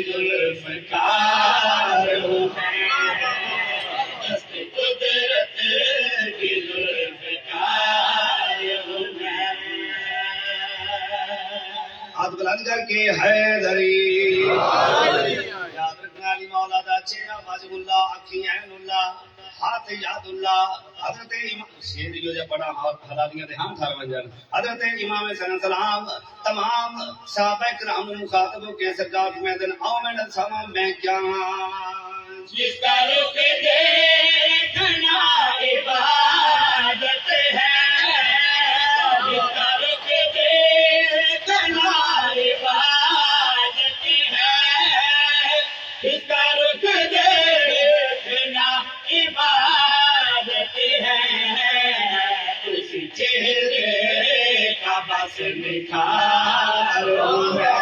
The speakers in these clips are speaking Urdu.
ذوالفقار ہوں میں، دست قدرت کی ذوالفقار ہوں میں۔ ہاتھ بلند کر کے حیدری یاد رکھنا، علی مولا دا چہرہ واجب اللہ، آنکھیں عین اللہ، ہاتھ یاد اللہ۔ حضرت امام شیر جو جب بڑا حلالیاں دے ہاں تھار بن جان، حضرت امام صلی اللہ علیہ وسلم تمام صحابہ کرام مخاطبوں کے سرکار میں دن آؤ میں نسامہ میں کیا جس کا رخ دیکھنا عبادت ہے، جس کا رخ دیکھنا عبادت ہے، جس کا رخ دیکھنا عبادت ہے، اسی چہرے کا بس نکھار ہے۔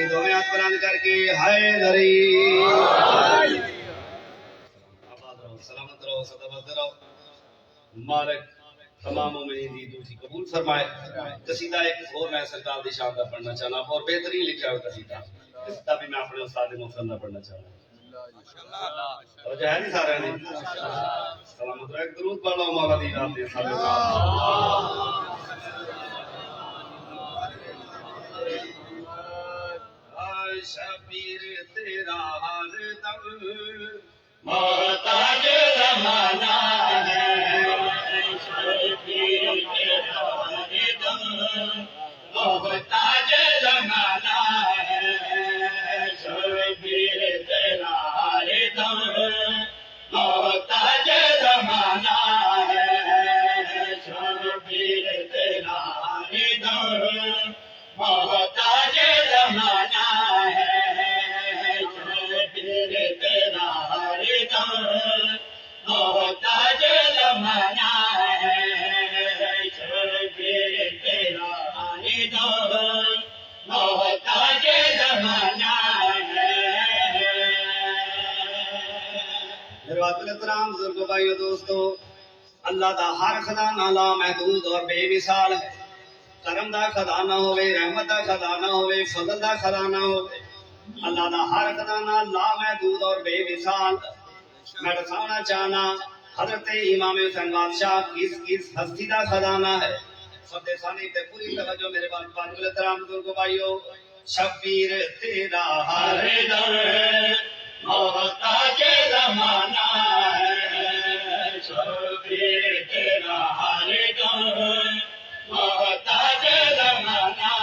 دونوں ہاتھ بلند کر کے حیدری آباد رہو، سلامت رہو، سلامت رہو۔ مالک تمام مومنین دی دعا قبول فرمائے۔ قصیدہ ایک اور میں سرکار دی شان کا پڑھنا چاہنا اور بہترین لکھا ہوا قصیدہ بھی میں اپنے استاد محسن کا پڑھنا چاہنا ہوں۔ توجہ ہے نہیں سارے نے؟ سلامت رہو، ایک درود پڑھ لو مولا دی ذات دے سارے شبیر تیرا ہر دم محتاج زمانہ ہے، شبیر تیرا ہر دم محتاج زمانہ ہے، شبیر تیرا ہر دم محتاج زمانہ ہے، شبیر تیرا ہر دم محتاج زمانہ ہے، شبیر تیرا ہر دم محتاج زمانہ ہے، شبیر تیرا ہر دم محتاج زمانہ ہے۔ میرے احترام بزرگوں بھائیو دوستو، اللہ دا ہر خزانہ لامحدود اور بے مثال ہے۔ کرم دا خزانہ ہوئے، رحمت دا خزانہ ہوئے، فضل دا خزانہ ہوئے، اللہ دا ہر خزانہ لامحدود اور بے مثال۔ میں بتانا چاہنا حضرت امام حسین بادشاہ کس ہستی دا خزانہ ہے۔ سب ثانی تے پوری توجہ میرے بات قابل احترام بزرگوں بھائیو۔ شبیر تیرا ہر دم محتاج زمانہ ہے، شبیر تیرا ہر دم محتاج زمانہ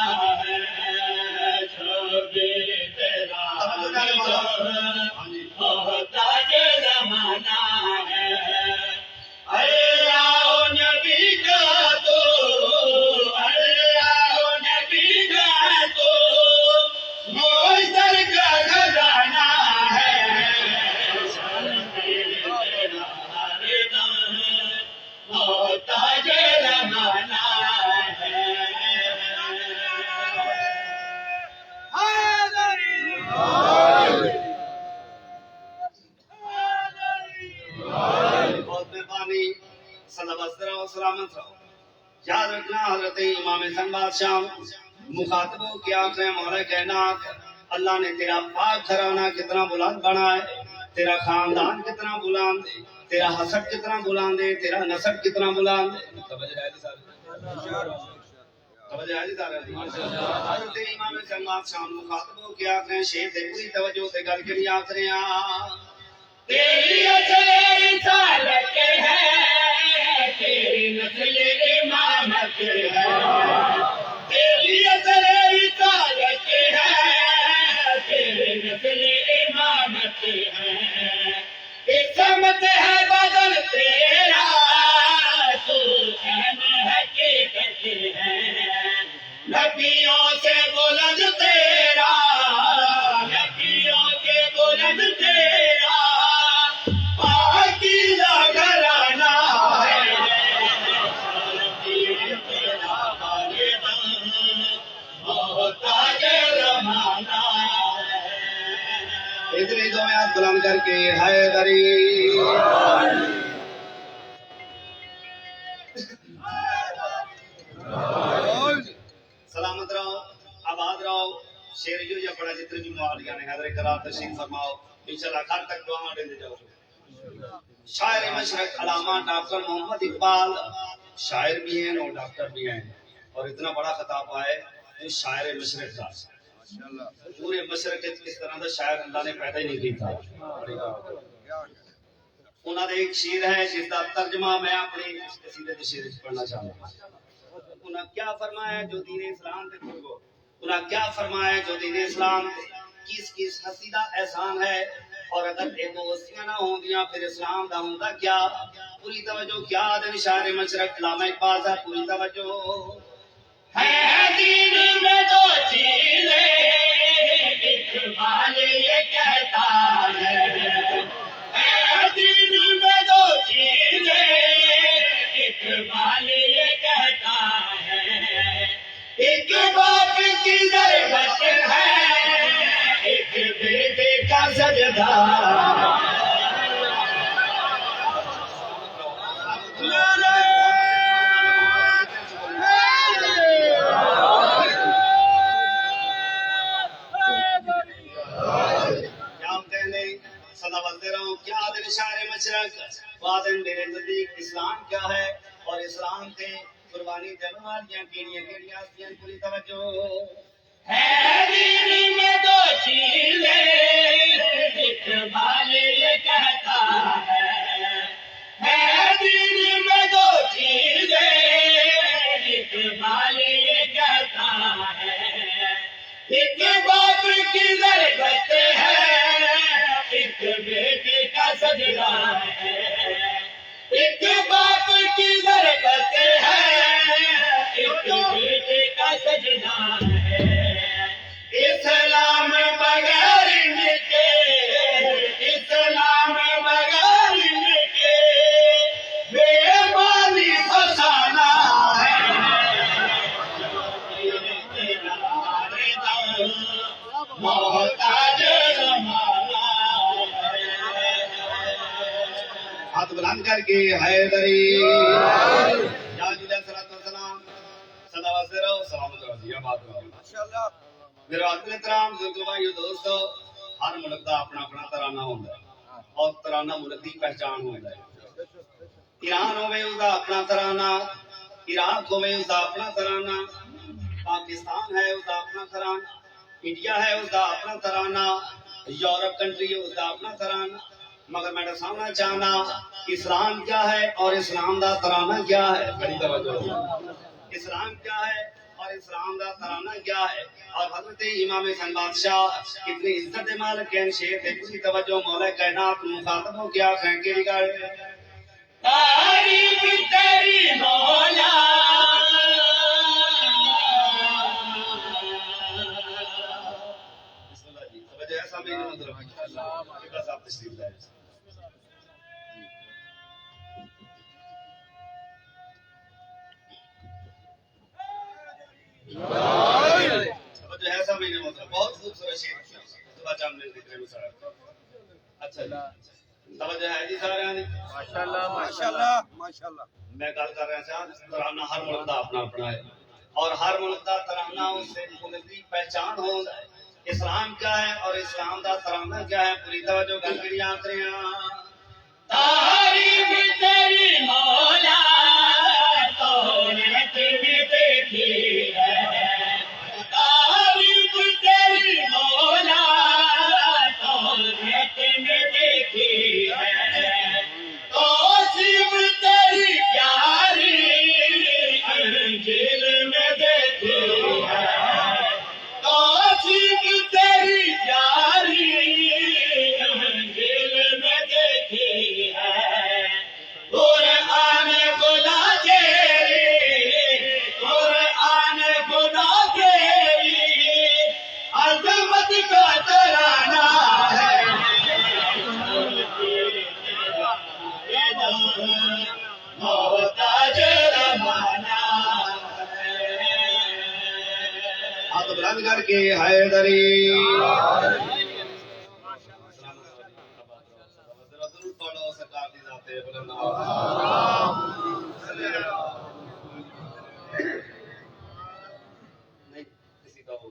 ہے، شبیر تیرا ہر دم محتاج زمانہ ہے۔ اللہ نبی کا تو، اللہ نبی کا تو موثر کا خزانہ ہے، شبیر تیرا ہر دم محتاج زمانہ ہے۔ بہت مہربانی، سلامت رہو، سلامت رہو۔ یاد رکھنا حضرت امام حسین بادشاہ مخاطبوں کی آنکھیں مولا کائنات، اللہ نے تیرا پاک گھرانہ کتنا بلند بنائے، تیرا خاندان کتنا بلند، تیرا حسب کتنا بلند ہے، تیرا نسب کتنا بلند ہے۔ توجہ ہے جی سارے، توجہ ہے جی سارے۔ حضرت امام حسین بادشاہ مخاطبوں کی آنکھیں شیر سے پوری توجہ سے گل کے لیے آخر ہیں تیری اصل رسالت ہے، تیری نسل امامت ہے، تیری اصل رسالت ہے، تیری نسل امامت ہے، قسمت ہے بدل تیرا، تو عین حقیقت ہے، نبیوں سے بلند تیرا، نبیوں سے بلند تیرا پاکیزہ گھرانہ ہے، شبیر تیرا ہر دم محتاج زمانہ ہے۔ اتنی دو ہاتھ بلند کر کے حیدری شیر جو یا پڑھا جتنے بھی معالیاں نے حضرت قرار تشریف فرماؤ انشاءاللہ گھر تک دعا دے جاؤ شاعر مشرق علامہ ڈاکٹر محمد اقبال شاعر بھی ہیں اور ڈاکٹر بھی ہیں اور اتنا بڑا خطاب آئے جو شاعر مشرق کا پورے مشرق اس طرح کا شاعر اللہ نے پیدا ہی نہیں کی تھا انہوں نے ایک شیر ہے جس کا ترجمہ میں اپنی قصیدے کے شیر پڑھنا چاہوں گا انہوں نے کیا فرمایا جو دین اسلام تے پڑھو انہوں نے کیا فرمایا جو دین اسلام تے کس کس ہستی دا احسان ہے اور اگر ایک وسیاں نہ ہوں گیاں پھر اسلام دا ہوندا کیا پوری توجہ کیا دن شاعر مشرق علامہ اقبال صاحب پوری توجہ ہے دین میں دو چیزیں اقبال یہ کہتا ہے دین میں دو چیزیں اقبال یہ کہتا ہے ایک باپ کی ضرورت ہے ایک بیٹے کا سجدہ کیا دل شاعر مشرق وادن میرے نزدیک اسلام کیا ہے اور اسلام سے قربانی دینے والیاں کیڑیاں ہستیاں پوری توجہ ہے دین میں دو چیزیں اقبال یہ کہتا ہے دین میں دو چیزیں اقبال یہ کہتا ہے ایک باپ کی ضرورت ہے ایک بیٹے کا سجدہ ہے ایک باپ کی ضرورت ہے ایک بیٹے کا سجدہ ہے اسلام بغیر ان کے اسلام بغیر ان کے بے مانی فسانہ ہے محتاج ہاتھ بلند کر کے حیدری یا جی علیہ السلام صدا واسطے رہو سلامت رہو جی بات رہو میرے عزیز احترام بزرگوں بھائیو دوستو ہر ملک کا اپنا اپنا ترانہ ہوتا ہے اور ترانہ ملک کی پہچان ہوتا ہے ایران ہوئے اس کا اپنا ترانہ عراق ہوئے اس کا اپنا ترانہ پاکستان ہے اس کا اپنا ترانہ انڈیا ہے اس کا اپنا ترانہ یورپ کنٹری ہے اس کا اپنا ترانہ مگر میں سامنا چاہنا اسلام کیا ہے اور اسلام دا ترانہ کیا ہے بڑی توجہ اسلام کیا ہے اور اسلام دا ترانہ کیا ہے اور حضرت امام حسن بادشاہ کتنی عزت مالک ہیں شیر تھے پوری توجہ مولا کائنات مخاطبوں کیا کہیں گے تعریف تیری مولا بسم اللہ جی توجہ ایسا بھی نہیں مطلب اللہ صاحب تشریف لائے جو ہے سب مہینے مطلب بہت خوبصورت شیر صبح چاند میں ذکر مسائل اچھا توجہ ہے جی سارے آنے ماشاءاللہ میں گل کر رہا تھا ترانہ ہر ملک کا اپنا اپنا ہے اور ہر ملک کا ترانہ اس سے ملک کی پہچان ہو اسلام کیا ہے اور اسلام کا ترانہ کیا ہے پوری توجہ گل کری آخری تعریف تیری مولا تو نے بھی دیکھی ہے تعریف تیری مولا تو نے دیکھی ہے توصیف تیری پیاری انجیل میں دیکھی ہے توصیف تیری پیاری انجیل میں دیکھی ہے قرآن خدا تیری عظمت کا ترانہ ہے محتاج زمانہ ہاتھ بلند کر کے حیدری پڑھو سرکار کی ذات بلند نہیں کسی کا ہو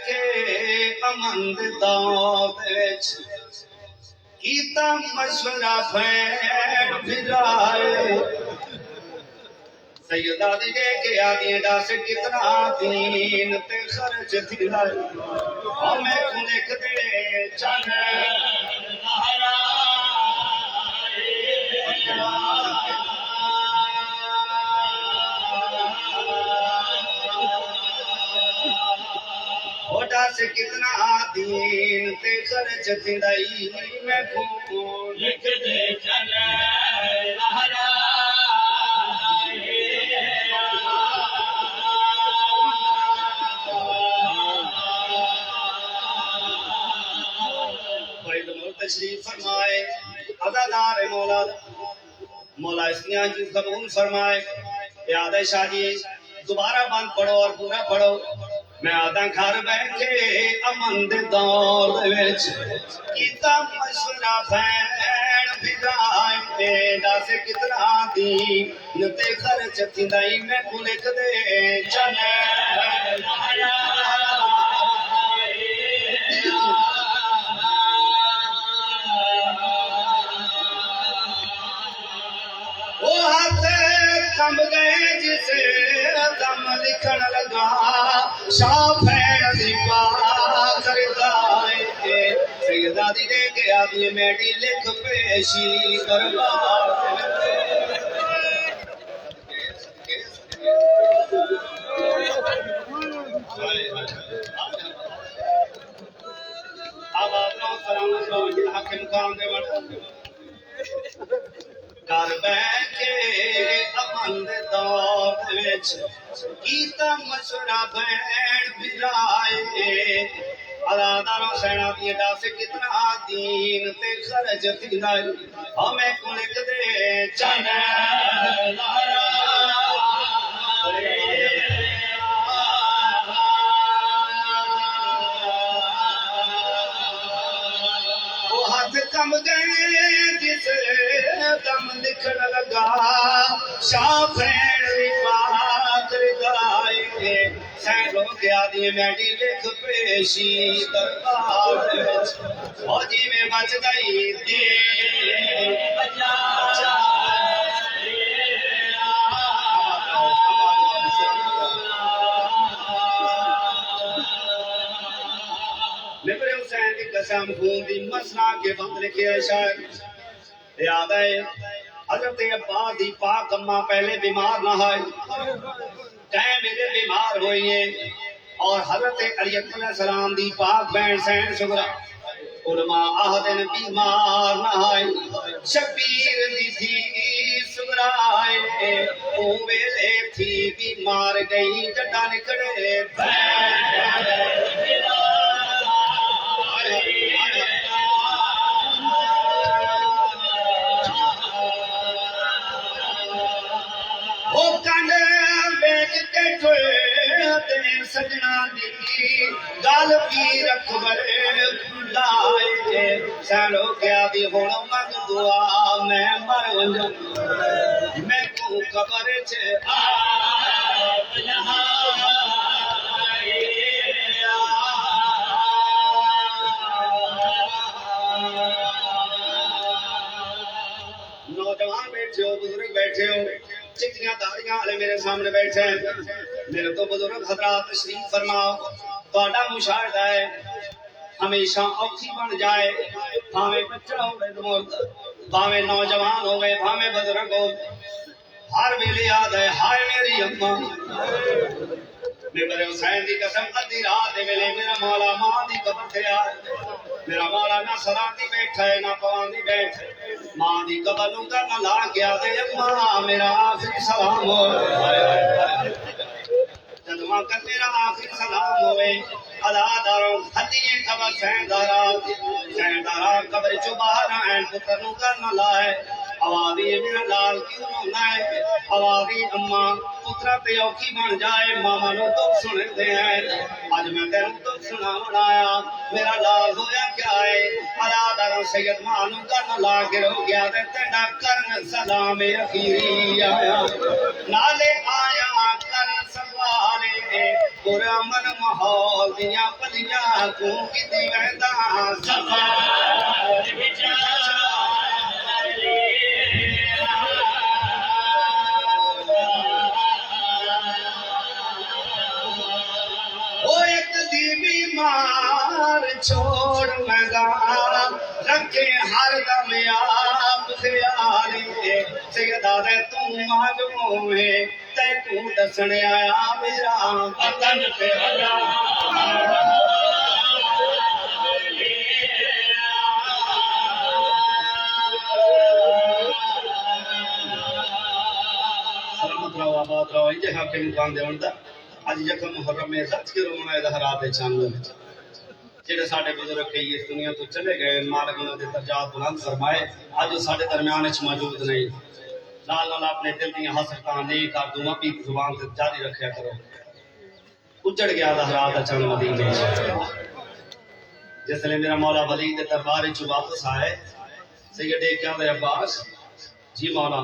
کے امن دے دور وچ کیتا مشورہ بھین بھرائے سیدہ دی دے کے آدھی ڈاس کتنا دین تے خرچ تھی لائے ہمیں کو لکھ دے چاہے سے کتنا دین تے خرچ تھی لائی میں کو لکھ دے چاہے تشریف فرمائے عزادار مولا مولا اسنیاں جو قبول فرمائے یاد ہے شاہ جی دوبارہ بند پڑھو اور پورا پڑھو میں آدھا گھر بیٹھے امن دے دور وچ کیتا مشورہ بھین بھرائے ڈاس کتنا دین تے خرچ تھیندائی میں کو لکھ دے چلے وہ ہاتھ کم گئے جسے دم لکھن لگا شاہ بھین دی بات کردائے سیدہ دی دے کے آدھی میڈی لکھ پیشی دربار آباد نو سلام اللہ حاکم کام دے بڑھ گھر بیٹھے امن دے دور وچ کیتا مشورہ بھین بھرائے عزاداروں سینا دی ڈاس کتنا دین تے خرچ تھی لائے ہمیں کو لکھ دے چاہے وہ ہاتھ کم گئے جس دم لکھن لگا شاہ بھین دی بات کردائے سینوں کے آدھی میڈی لکھ پیشی دربار وچ فوجی میں بچ گئی دے بچا نبرے حسین کی قسم خون دی مسنا کے بند لکھے ہے شاعر یاد ہے حضرت عباس دی پاک اماں پہلے بیمار نہ آئے کہیں میرے بیمار ہوئی ہیں اور حضرت علی علیہ السلام دی پاک بہن سین شکرہ علماء آہدن بیمار نہ آئے شبیر دی تھی سبرائے او ویلے تھی بیمار گئی جٹا نکڑے وہ کنڈ بیچ کے ٹھوئے تیرے سجنا دی گال پی رکھ بڑے لائے سینو کیا دی ہونو منگ دعا میں مر ونجا میں کو قبر چھے آپ یہاں نوجوان بیٹھے ہو بزرگ بیٹھے ہو چکیاں داڑیاں والے میرے سامنے بیٹھے ہیں میرے تو بزرگ حضرات تشریف فرماؤ تہاڈا مشاہدہ ہے ہمیشہ اوکھی بن جائے بھاویں بچہ ہوئے مرد بھاویں نوجوان ہوئے بھاویں بزرگ ہو ہر ویلے یاد ہے ہائے میری اماں میرے حسین دی قسم ادھی رات دے ویلے میرا مولا ماں دی قبر تے آئے میرا مولا نہ سران دی بیٹھا ہے نہ پوان دی بیٹھا ماں دی قبر نوں کرنا لا گیا دے اماں میرا آخری سلام ہو جدواں کر میرا آخری سلام ہوئے عزاداروں ہدیے قبر سیندارا قبر چو باہر آئیں پتر نوں کرنا لائے آوازی میرا لال کیوں ہونا ہے آوازی اماں پترہ تے اوکھی بن جائے ماما نو تو سنے دے ہیں آج میں تیروں تو سنا بنایا میرا لال ہویا کیا ہے عزاداروں سید مانو کرنا لا کے رو گیا دے تیڑا کرن سلام اخیری آیا نالے آیا کرن سوالے پورا من محال دیا پلیاں کو کتی ویندا سفر وہ ایک دی بیمار چھوڑ میدان رکھے ہر دم آپ خیالے سیدہ دے تو معلوم ہے تے تو دسنے آیا میرا وطن پہ سلامت رہو آباد رہو یہ حق مقام دے ہوندہ آج یکم محرم میں سچ کے رونا ہے دہرات چاندوں جڑے ساڈے بزرگ کئی اس دنیا تو چلے گئے مالک انہاں دے درجات بلند فرمائے آج وہ ساڈے درمیان وچ موجود نہیں لال لال اپنے دل دیاں حسرتاں نیک آرزواں بھی زبان سے جاری رکھیا کرو اجڑ گیا دہرات چاند مدینے وچ جس نے میرا مولا ولی دے دربار وچ واپس آئے سید کیا عباس جی مولا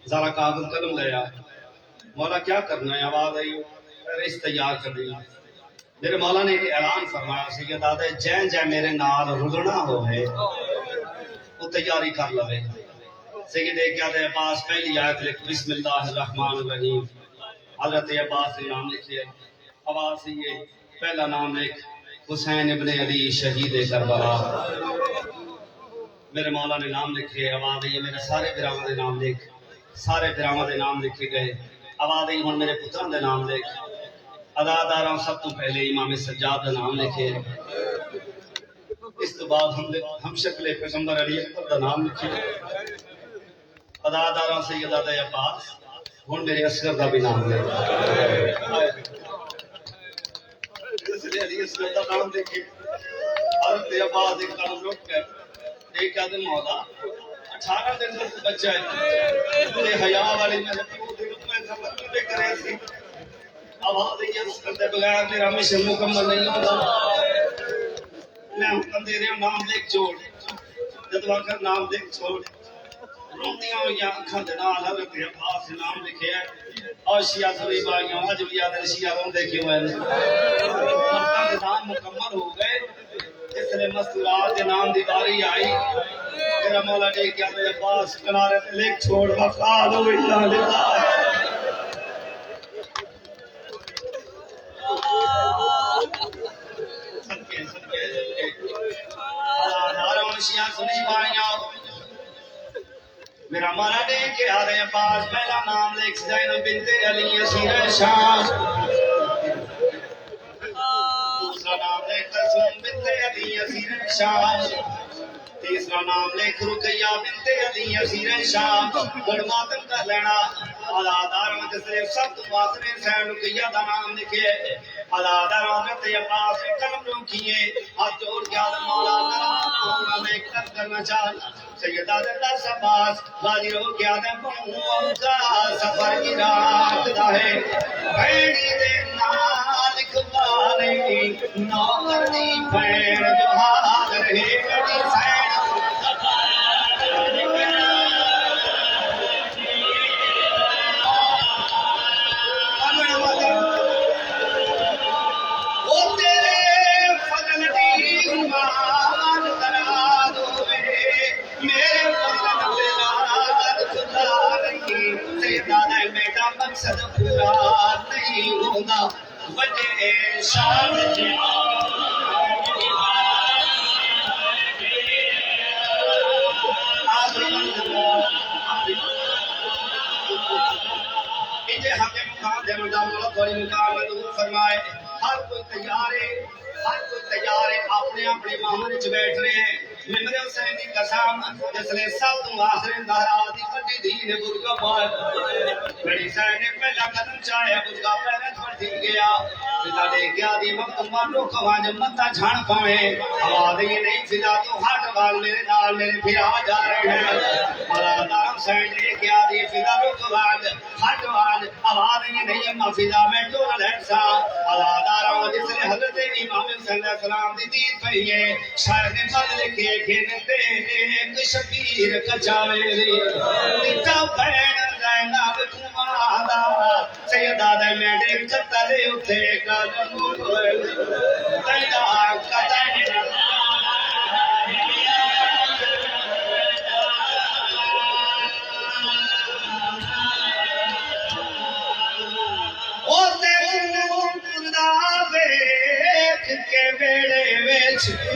ذرا کاغذ قلم لیا مولا کیا کرنا ہے آواز آئی ریس تیار کر دی میرے مولا نے ایک اعلان فرمایا سی کہ دادا جین جین میرے نال رلنا ہو ہے وہ تیاری کر لوے سید کیا عباس پہلی آیت لکھ بسم اللہ الرحمن الرحیم حضرت عباس نے نام لکھے آواز سے یہ پہلا نام لکھ حسین ابن علی شہید کربلا میرے مولا نے نام لکھے آواز یہ میرے سارے براواں دے نام لکھ سارے براواں دے نام لکھے گئے آواز ہن میرے پتراں دے نام لکھ اداداراں سب تو پہلے امام سجاد کا نام لکھے اس تو بعد ہم شکل پیغمبر علی اکبر کا نام لکھے اداداراں سید عباس ہن میرے اصغر کا بھی نام لکھے علی اصغر کا نام لکھے حضرت عباس ایک کام روک کر ایک آدم مولا 18 دن تک بچہ ہے تے حیا والی میں پیو دے روپ میں سمجھ دے کرے سی آواز یہ کرتے بغیر میرا مشن مکمل نہیں ہوتا میں حکم دے رہا ہوں نام لکھ چھوڑ جدوا کر نام لکھ چھوڑ روندیاں ہوئی اکھاں دے نال حضرت عباس نے نام لکھے ہے اور شیعہ سبھی بھائیوں اج بھی آدھے شیعہ روندے کیوں ہیں مرتاں دے نام مکمل ہو گئے جس نے مستورات دے نام دی باری آئی میرا مولا نے کیا میرے پاس کنارے سے لکھ چھوڑ وقال و اللہ للہ سنی بھائیاں میرا مولا نے کیا دے پاس پہلا نام لکھ زینب بنت علی اسیر شام دوسرا نام لکھ کلثوم بنت علی اسیر شام تیسرا نام لکھ رقیہ بنت علی اسیر شام اور ماتم کر لینا علادار مجھے سب تو واضح سین رقیہ دا نام لکھے علادار حضرت عباس قلم روکیے ہاتھ جوڑ کے آدم مولا نام میں اکتر کرنا چاہتا سیدہ دردہ سباس غازی رو کے آدم بہوں کا سفر کی رات دا ہے بینی دے نالک والے نوکر دی بین جو حاضر ہے بڑی سین مقصد پورا نہیں ہوگا وجہ شان جی فرمائے ہر کوئی تیار ہے اپنے اپنے مامن چ بیٹھ رہے ہیں ممبر حسین کی قسم جس نے سب تو آخر دہرات دی بڑی دین برگا پار بڑی حسین نے پہلا قدم چاہیا برگا پہلے تھوڑ دل گیا فضا دے گیا دی وقت مانو کھوان متا جھان پاوے آواز یہ نہیں فضا تو ہٹ وال میرے نال میرے پھرا جا رہے ہیں علادار حسین نے کیا دی فضا رو کھوان ہٹ وال آواز یہ نہیں اما فضا میں ٹول لہسا علادار جس نے حضرت امام حسین علیہ السلام دی دید پئی ہے شاعر نے مل لکھے گھنتے ایک شبیر کچاوے دی تا بین زینب کمادا سیدہ دے میڈے قتل اتے کا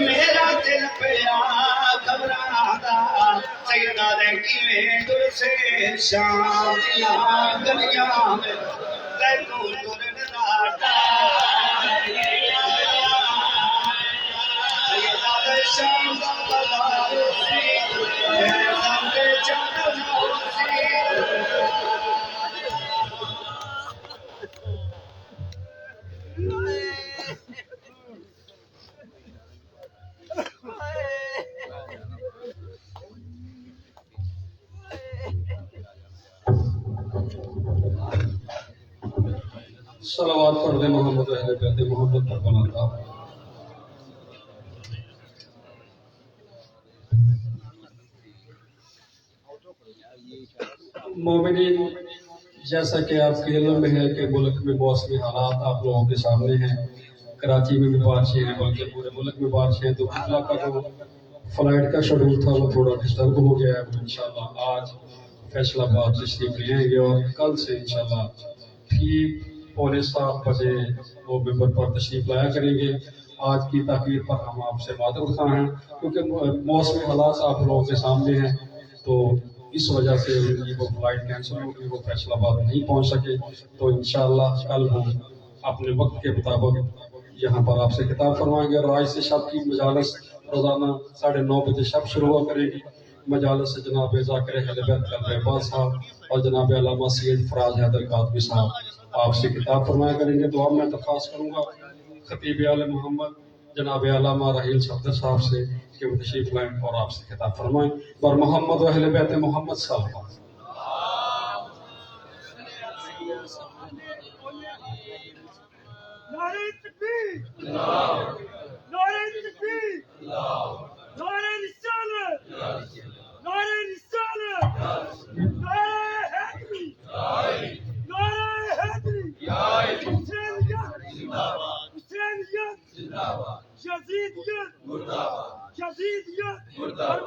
میرا دل پیا گھبراتا سیدہ دے کیویں در سے شام دیاں گلیاں میں تینوں ترن لاٹا سیدہ دے شام دا بازار سی میرے سامنے چادر سی صلوات پڑھ دے محمد اہل بیت محمد پر بناتا مومنین، جیسا کہ آپ کے علم میں ہے کہ ملک میں موسمی حالات آپ لوگوں کے سامنے ہیں. کراچی میں بھی بارشیں ہیں بلکہ پورے ملک میں بارشیں ہیں، تو پچھلا کا جو فلائٹ کا شیڈول تھا وہ تھوڑا ڈسٹرب ہو گیا ہے. انشاءاللہ آج فیصل آباد تشریف لے آئیں گے اور کل سے انشاءاللہ ٹھیک 6:45 بجے وہ ممبر پر تشریف لایا کریں گے. آج کی تاخیر پر ہم آپ سے معذرت خواہ ہیں کیونکہ موسمی حالات آپ لوگوں کے سامنے ہیں، تو اس وجہ سے ان کی وہ فلائٹ کینسل ہو گئی، وہ فیصل آباد نہیں پہنچ سکے. تو انشاءاللہ کل وہ اپنے وقت کے مطابق یہاں پر آپ سے خطاب فرمائیں گے. اور آج سے شب کی مجالس روزانہ 9:30 بجے شب شروع ہوا کرے گی. مجالس سے جناب ذاکر اہل بیت قلب عباس صاحب اور جناب علامہ سید فراز حیدر کاظمی صاحب آپ سے خطاب فرمایا کریں گے. دعا میں درخواست کروں گا خطیب آل محمد جناب علامہ رحیل صفدر صاحب سے کہ وہ تشریف لائیں اور آپ سے خطاب فرمائیں. اور محمد و اہل بیت محمد صلی اللہ علیہ وسلم. نعرہ تکبیر، نعرہ تکبیر، نعرہ رسالت، نعرہ رسالت، نعرہ حیدری، نعرہ حیدری، حسینیت، حسینیت، یزیدیت، یزیدیت، اور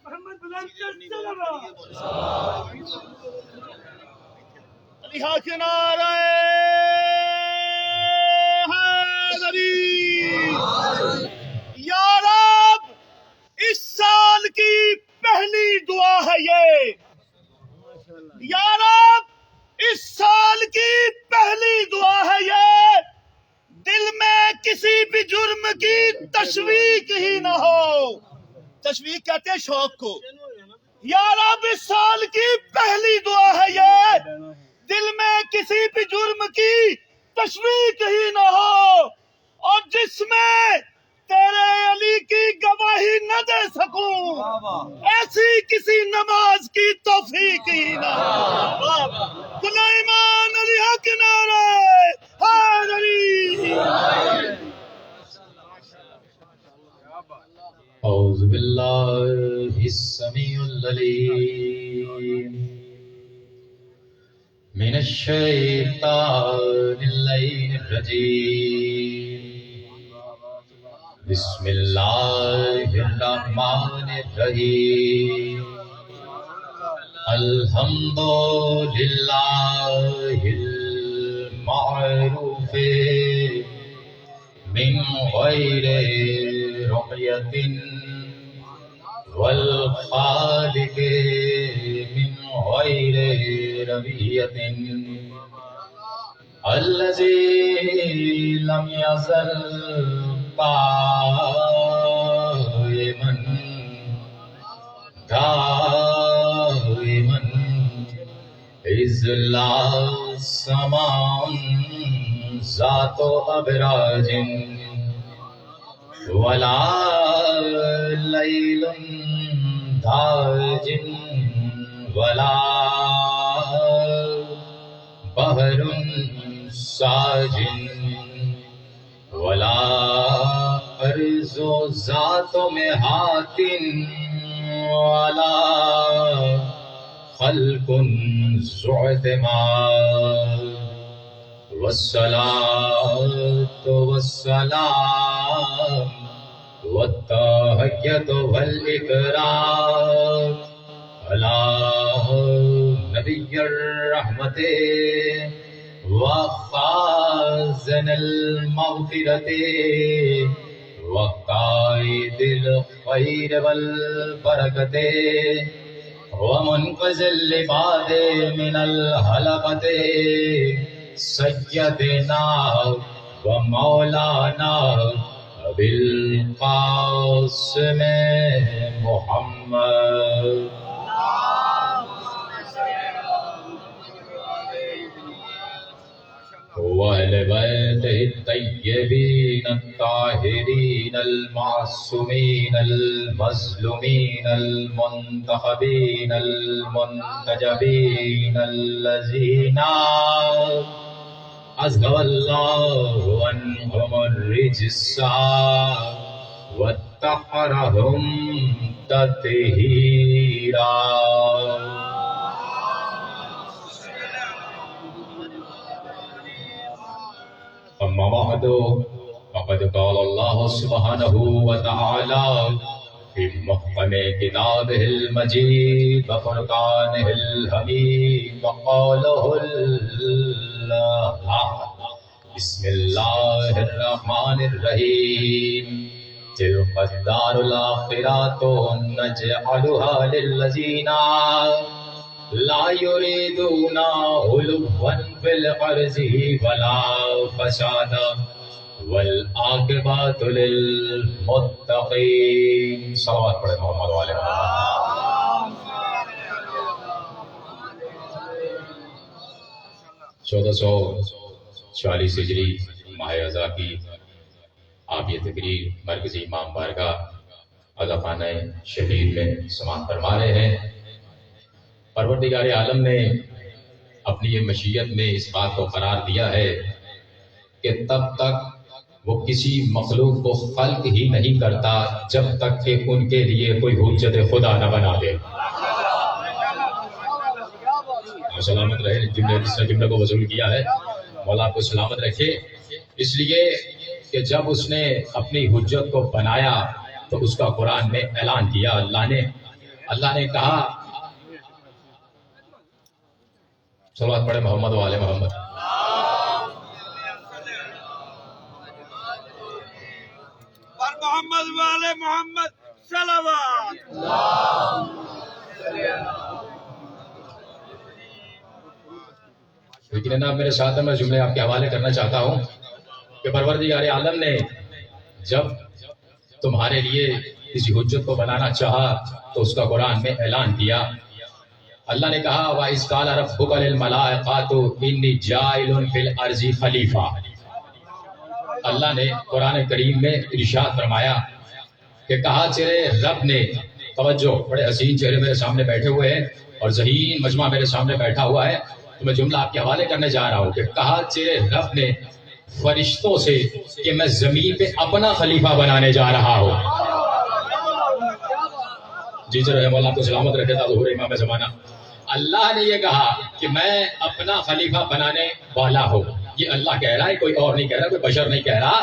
محمد بلند کا صلوات. علی ہا کے نعرہ یا رب، اس سال کی پہلی دعا ہے یہ. یا رب، اس سال کی پہلی دعا ہے یہ، دل میں کسی بھی جرم کی تشویق ہی نہ ہو. تشویق کہتے ہیں شوق کو. یا رب، اس سال کی پہلی دعا ہے یہ، دل میں کسی بھی جرم کی تشویق ہی نہ ہو، اور جس میں تیرے علی کی گواہی نہ دے سکوں ایسی کسی نماز کی توفیق ہی نہ ہو. سلیمان علی حق نعرہ حیدری. اعوذ باللہ السمیع العلیم من الشیطان اللعین الرجیم. بسم اللہ الرحمن الرحیم. الحمد للہ المعروف من غیر رقیۃ والخالق من غیر رویۃ الذی لم یزل قائما دائما اذ لا سماء ذات ابراج ولا لیل داج ولا بحر ساج ولا ارض ذات محاط ولا خلق ذو اعتماد والصلاة والسلام والتحية والإكرام على نبي الرحمة وخازن المغفرة وقائد الخير والبركة ومنقذ العباد من الهلكة سيدنا ومولانا أبي القاسم محمد وأهل بيته الطيبين الطاهرين المعصومين المظلومين المنتخبين المنتجبين الذين أذهب الله عنهم الرجس وطهرهم تطهيرا. أما بعد فقد قال الله سبحانه وتعالى في محكم كتابه المجيد وفرقانه الحميد وقوله بسم الله الرحمن الرحيم تلك الدار الآخرة نجعلها للذين لا يريدون علوا في الأرض ولا فسادا والعاقبة للمتقين. صلوات پڑھیں محمد والے محمد. 1440 ہجری ماہ رضا کی آپ یہ تقریر مرکزی امام بارگاہ عزاخانہ شہید میں سماعت فرما رہے ہیں. پروردگار عالم نے اپنی یہ مشیت میں اس بات کو قرار دیا ہے کہ تب تک وہ کسی مخلوق کو خلق ہی نہیں کرتا جب تک کہ ان کے لیے کوئی حجت خدا نہ بنا دے. سلامت رہے جس نے جملے کو وصول کیا ہے، مولا آپ کو سلامت رکھے. اس لیے کہ جب اس نے اپنی حجت کو بنایا تو اس کا قرآن میں اعلان کیا. اللہ نے کہا، صلوات پڑھے محمد والے محمد. اور محمد والے محمد صلوات. لیکن جناب میرے ساتھ میں جملے آپ کے حوالے کرنا چاہتا ہوں کہ پروردگار عالم نے جب تمہارے لیے کسی حجت کو بنانا چاہا تو اس کا قرآن میں اعلان کیا. اللہ نے کہا وَإِذْ قَالَ رَبُّكَ لِلْمَلَائِكَةِ إِنِّي جَاعِلٌ فِي الْأَرْضِ خَلِيفَةً. اللہ نے قرآن کریم میں ارشاد فرمایا کہ کہا تیرے رب نے، توجہ، بڑے حسین چہرے میرے سامنے بیٹھے ہوئے ہیں اور ذہین مجمع میرے سامنے بیٹھا ہوا ہے، تو میں جملہ آپ کے حوالے کرنے جا رہا ہوں کہ کہا تیرے رب نے فرشتوں سے کہ میں زمین پہ اپنا خلیفہ بنانے جا رہا ہوں. جی رحم اللہ کو سلامت رکھے تھا ظہور امام زمانہ. اللہ نے یہ کہا کہ میں اپنا خلیفہ بنانے والا ہوں. یہ اللہ کہہ رہا ہے، کوئی اور نہیں کہہ رہا، کوئی بشر نہیں کہہ رہا.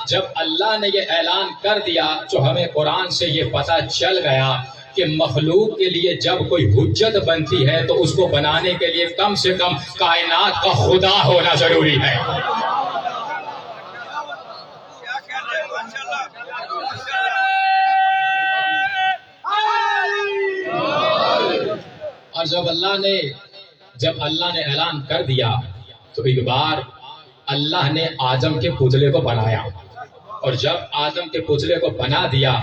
جب اللہ نے یہ اعلان کر دیا تو ہمیں قرآن سے یہ پتہ چل گیا کہ مخلوق کے لیے جب کوئی حجت بنتی ہے تو اس کو بنانے کے لیے کم سے کم کائنات کا خدا ہونا ضروری ہے. اور جب اللہ نے اعلان کر دیا تو ایک بار اللہ نے آدم کے پتلے کو بنایا، اور جب آدم کے پتلے کو بنا دیا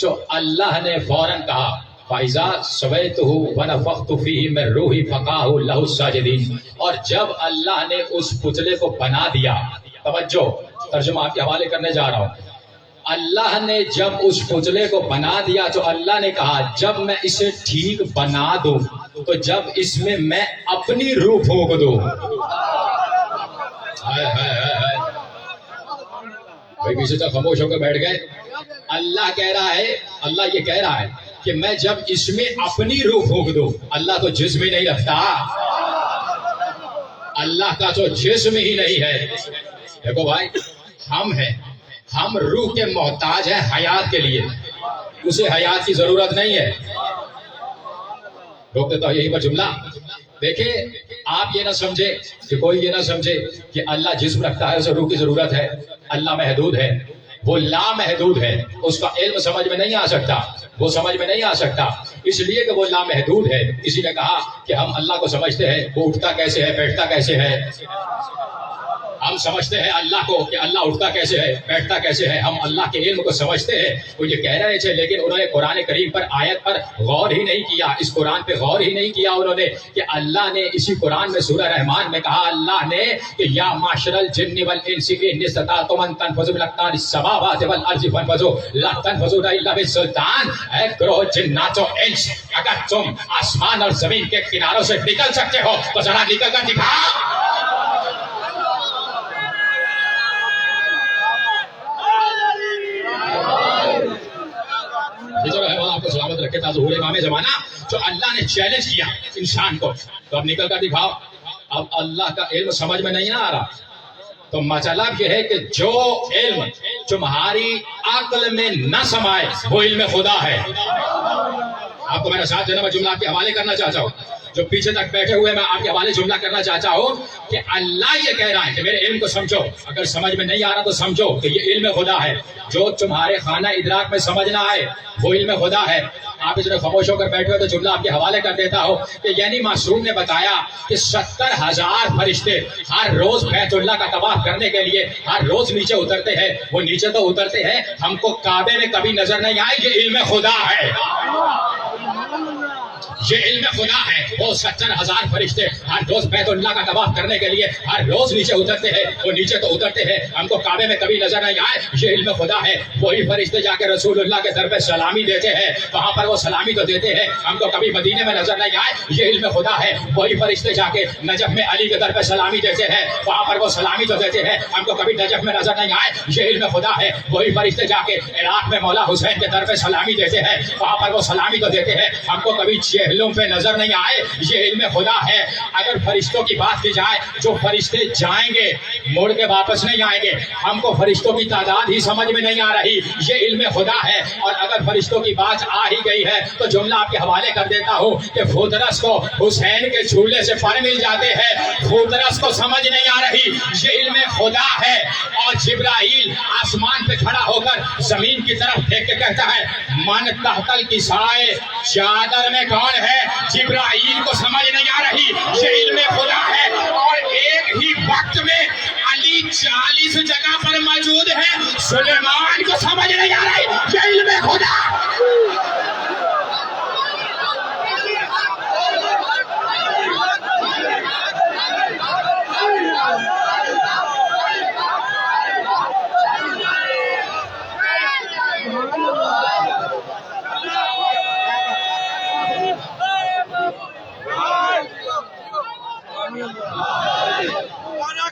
تو اللہ نے فوراً کہا فَإِذَا سَوَيْتُهُ وَنَفَخْتُ فِيهِ مِن رُوحِي فَقَعُوا لَهُ السَّاجِدِينَ. اور جب اللہ نے اس پتلے کو بنا دیا، توجہ، ترجمہ آپ کے حوالے کرنے جا رہا ہوں. اللہ نے جب اس پتلے کو بنا دیا تو اللہ نے کہا جب میں اسے ٹھیک بنا دوں تو جب اس میں میں اپنی روح پھونک دوں. بھائی پیچھے تک خاموش ہو کے بیٹھ گئے. اللہ کہہ رہا ہے، اللہ یہ کہہ رہا ہے کہ میں جب اس میں اپنی روح پھونک دوں. اللہ تو جسم ہی نہیں رکھتا، اللہ کا تو جسم ہی نہیں ہے. دیکھو بھائی، ہم ہیں، ہم روح کے محتاج ہیں حیات کے لیے، اسے حیات کی ضرورت نہیں ہے. روک دیتا ہوں یہیں پر جملہ. دیکھیں، آپ یہ نہ سمجھے کہ کوئی یہ نہ سمجھے کہ اللہ جسم رکھتا ہے اسے روح کی ضرورت ہے. اللہ محدود ہے، وہ لامحدود ہے، اس کا علم سمجھ میں نہیں آ سکتا، وہ سمجھ میں نہیں آ سکتا، اس لیے کہ وہ لامحدود ہے. کسی نے کہا کہ ہم اللہ کو سمجھتے ہیں، وہ اٹھتا کیسے ہے، بیٹھتا کیسے ہے. ہم سمجھتے ہیں اللہ کو کہ اللہ اٹھتا کیسے ہے، بیٹھتا کیسے ہے. ہم اللہ کے علم کو سمجھتے ہیں. وہ یہ کہہ رہے تھے، لیکن انہوں نے قرآن کریم پر آیت پر غور ہی نہیں کیا، اس قرآن پہ غور ہی نہیں کیا انہوں نے کہ اللہ نے اسی قرآن میں سورہ رحمان میں کہا اللہ نے کہ یا معشر الجن والانس ان استطعتم ان تنفذوا من اقطار السماوات والارض فانفذوا لا تنفذون الا بالسلطان. اے گروہ جنات و انس، اگر تم آسمان اور زمین کے کناروں سے نکل سکتے ہو تو ذرا نکل کر دکھاؤ. آپ کو سلامت رکھے تھا ظہور امام زمانہ، جو اللہ نے چیلنج کیا انسان کو، تو اب نکل کر دکھاؤ. اب اللہ کا علم سمجھ میں نہیں آ رہا، تو مطلب یہ ہے کہ جو علم تمہاری عقل میں نہ سمائے وہ علم خدا ہے. آپ کو میرا ساتھ دینا، میں جملہ آپ کے حوالے کرنا چاہتا ہوں. جو پیچھے تک بیٹھے ہوئے میں آپ کے حوالے جملہ کرنا چاہتا ہوں کہ اللہ یہ کہہ رہا ہے کہ میرے علم کو سمجھو. اگر سمجھ میں نہیں آ رہا تو سمجھو کہ یہ علم خدا ہے. جو تمہارے خانہ ادراک میں سمجھ نہ آئے وہ علم خدا ہے. آپ اس میں خاموش ہو کر بیٹھے ہوئے تو جملہ آپ کے حوالے کر دیتا ہوں کہ یعنی معصوم نے بتایا کہ 70,000 فرشتے ہر روز بیت اللہ کا طواف کرنے کے لیے ہر روز نیچے اترتے ہیں. وہ نیچے تو اترتے ہیں، ہم کو کعبے میں کبھی نظر نہیں آئے. یہ علم خدا ہے، یہ علم خدا ہے. وہ 70,000 فرشتے ہر روز بیت اللہ کا طواف کرنے کے لیے ہر روز نیچے اترتے ہیں. وہ نیچے تو اترتے ہیں، ہم کو کعبے میں کبھی نظر نہیں آئے. یہ علم خدا ہے. وہی فرشتے جا کے رسول اللہ کے در پہ سلامی دیتے ہیں، وہاں پر وہ سلامی تو دیتے ہیں، ہم کو کبھی مدینے میں نظر نہیں آئے. یہ علم خدا ہے. وہی فرشتے جا کے نجف میں علی کے در پہ سلامی دیتے ہیں، وہاں پر وہ سلامی تو دیتے ہیں، ہم کو کبھی نجف میں نظر نہیں آئے. یہ علم خدا ہے. وہی فرشتے جا کے عراق میں مولا حسین کے در پہ سلامی دیتے ہیں، وہاں پر وہ سلامی تو دیتے ہیں، ہم کو کبھی چہلوں پہ نظر نہیں آئے. یہ علم خدا ہے. اگر فرشتوں کی بات کی جائے، جو فرشتے جائیں گے موڑ کے واپس نہیں آئیں گے، ہم کو فرشتوں کی تعداد ہی سمجھ میں نہیں آ رہی. یہ علم خدا ہے. اور اگر فرشتوں کی بات آ ہی گئی ہے تو جملہ آپ کے حوالے کر دیتا ہوں کہ فوترس کو حسین کے جھولے سے پر مل جاتے ہیں. فوترس کو سمجھ نہیں آ رہی. یہ علم خدا ہے. اور جبرائیل آسمان پہ کھڑا ہو کر زمین کی طرف دیکھ کے کہتا ہے من تحت الکسائے چادر میں کون ہے. جبرائیل کو سمجھ نہیں آ رہی. یہ علم خدا ہے. اور ایک ہی وقت میں علی 40 جگہ پر موجود ہے. سلیمان کو سمجھ نہیں آ رہی. یہ علم خدا.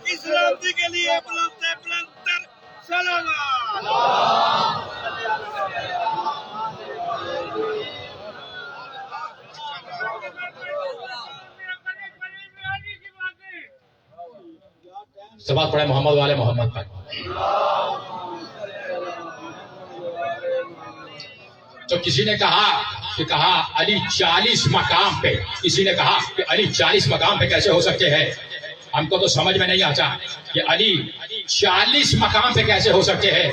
کی سلامتی کے لیے بلند سے بلند سلامات. سبات پڑھے محمد والے محمد پر. تو کسی نے کہا علی 40 مقام پہ، کسی نے کہا کہ علی 40 مقام پہ کیسے ہو سکتے ہیں. ہم کو تو سمجھ میں نہیں آتا کہ علی 40 مقام پہ کیسے ہو سکتے ہیں.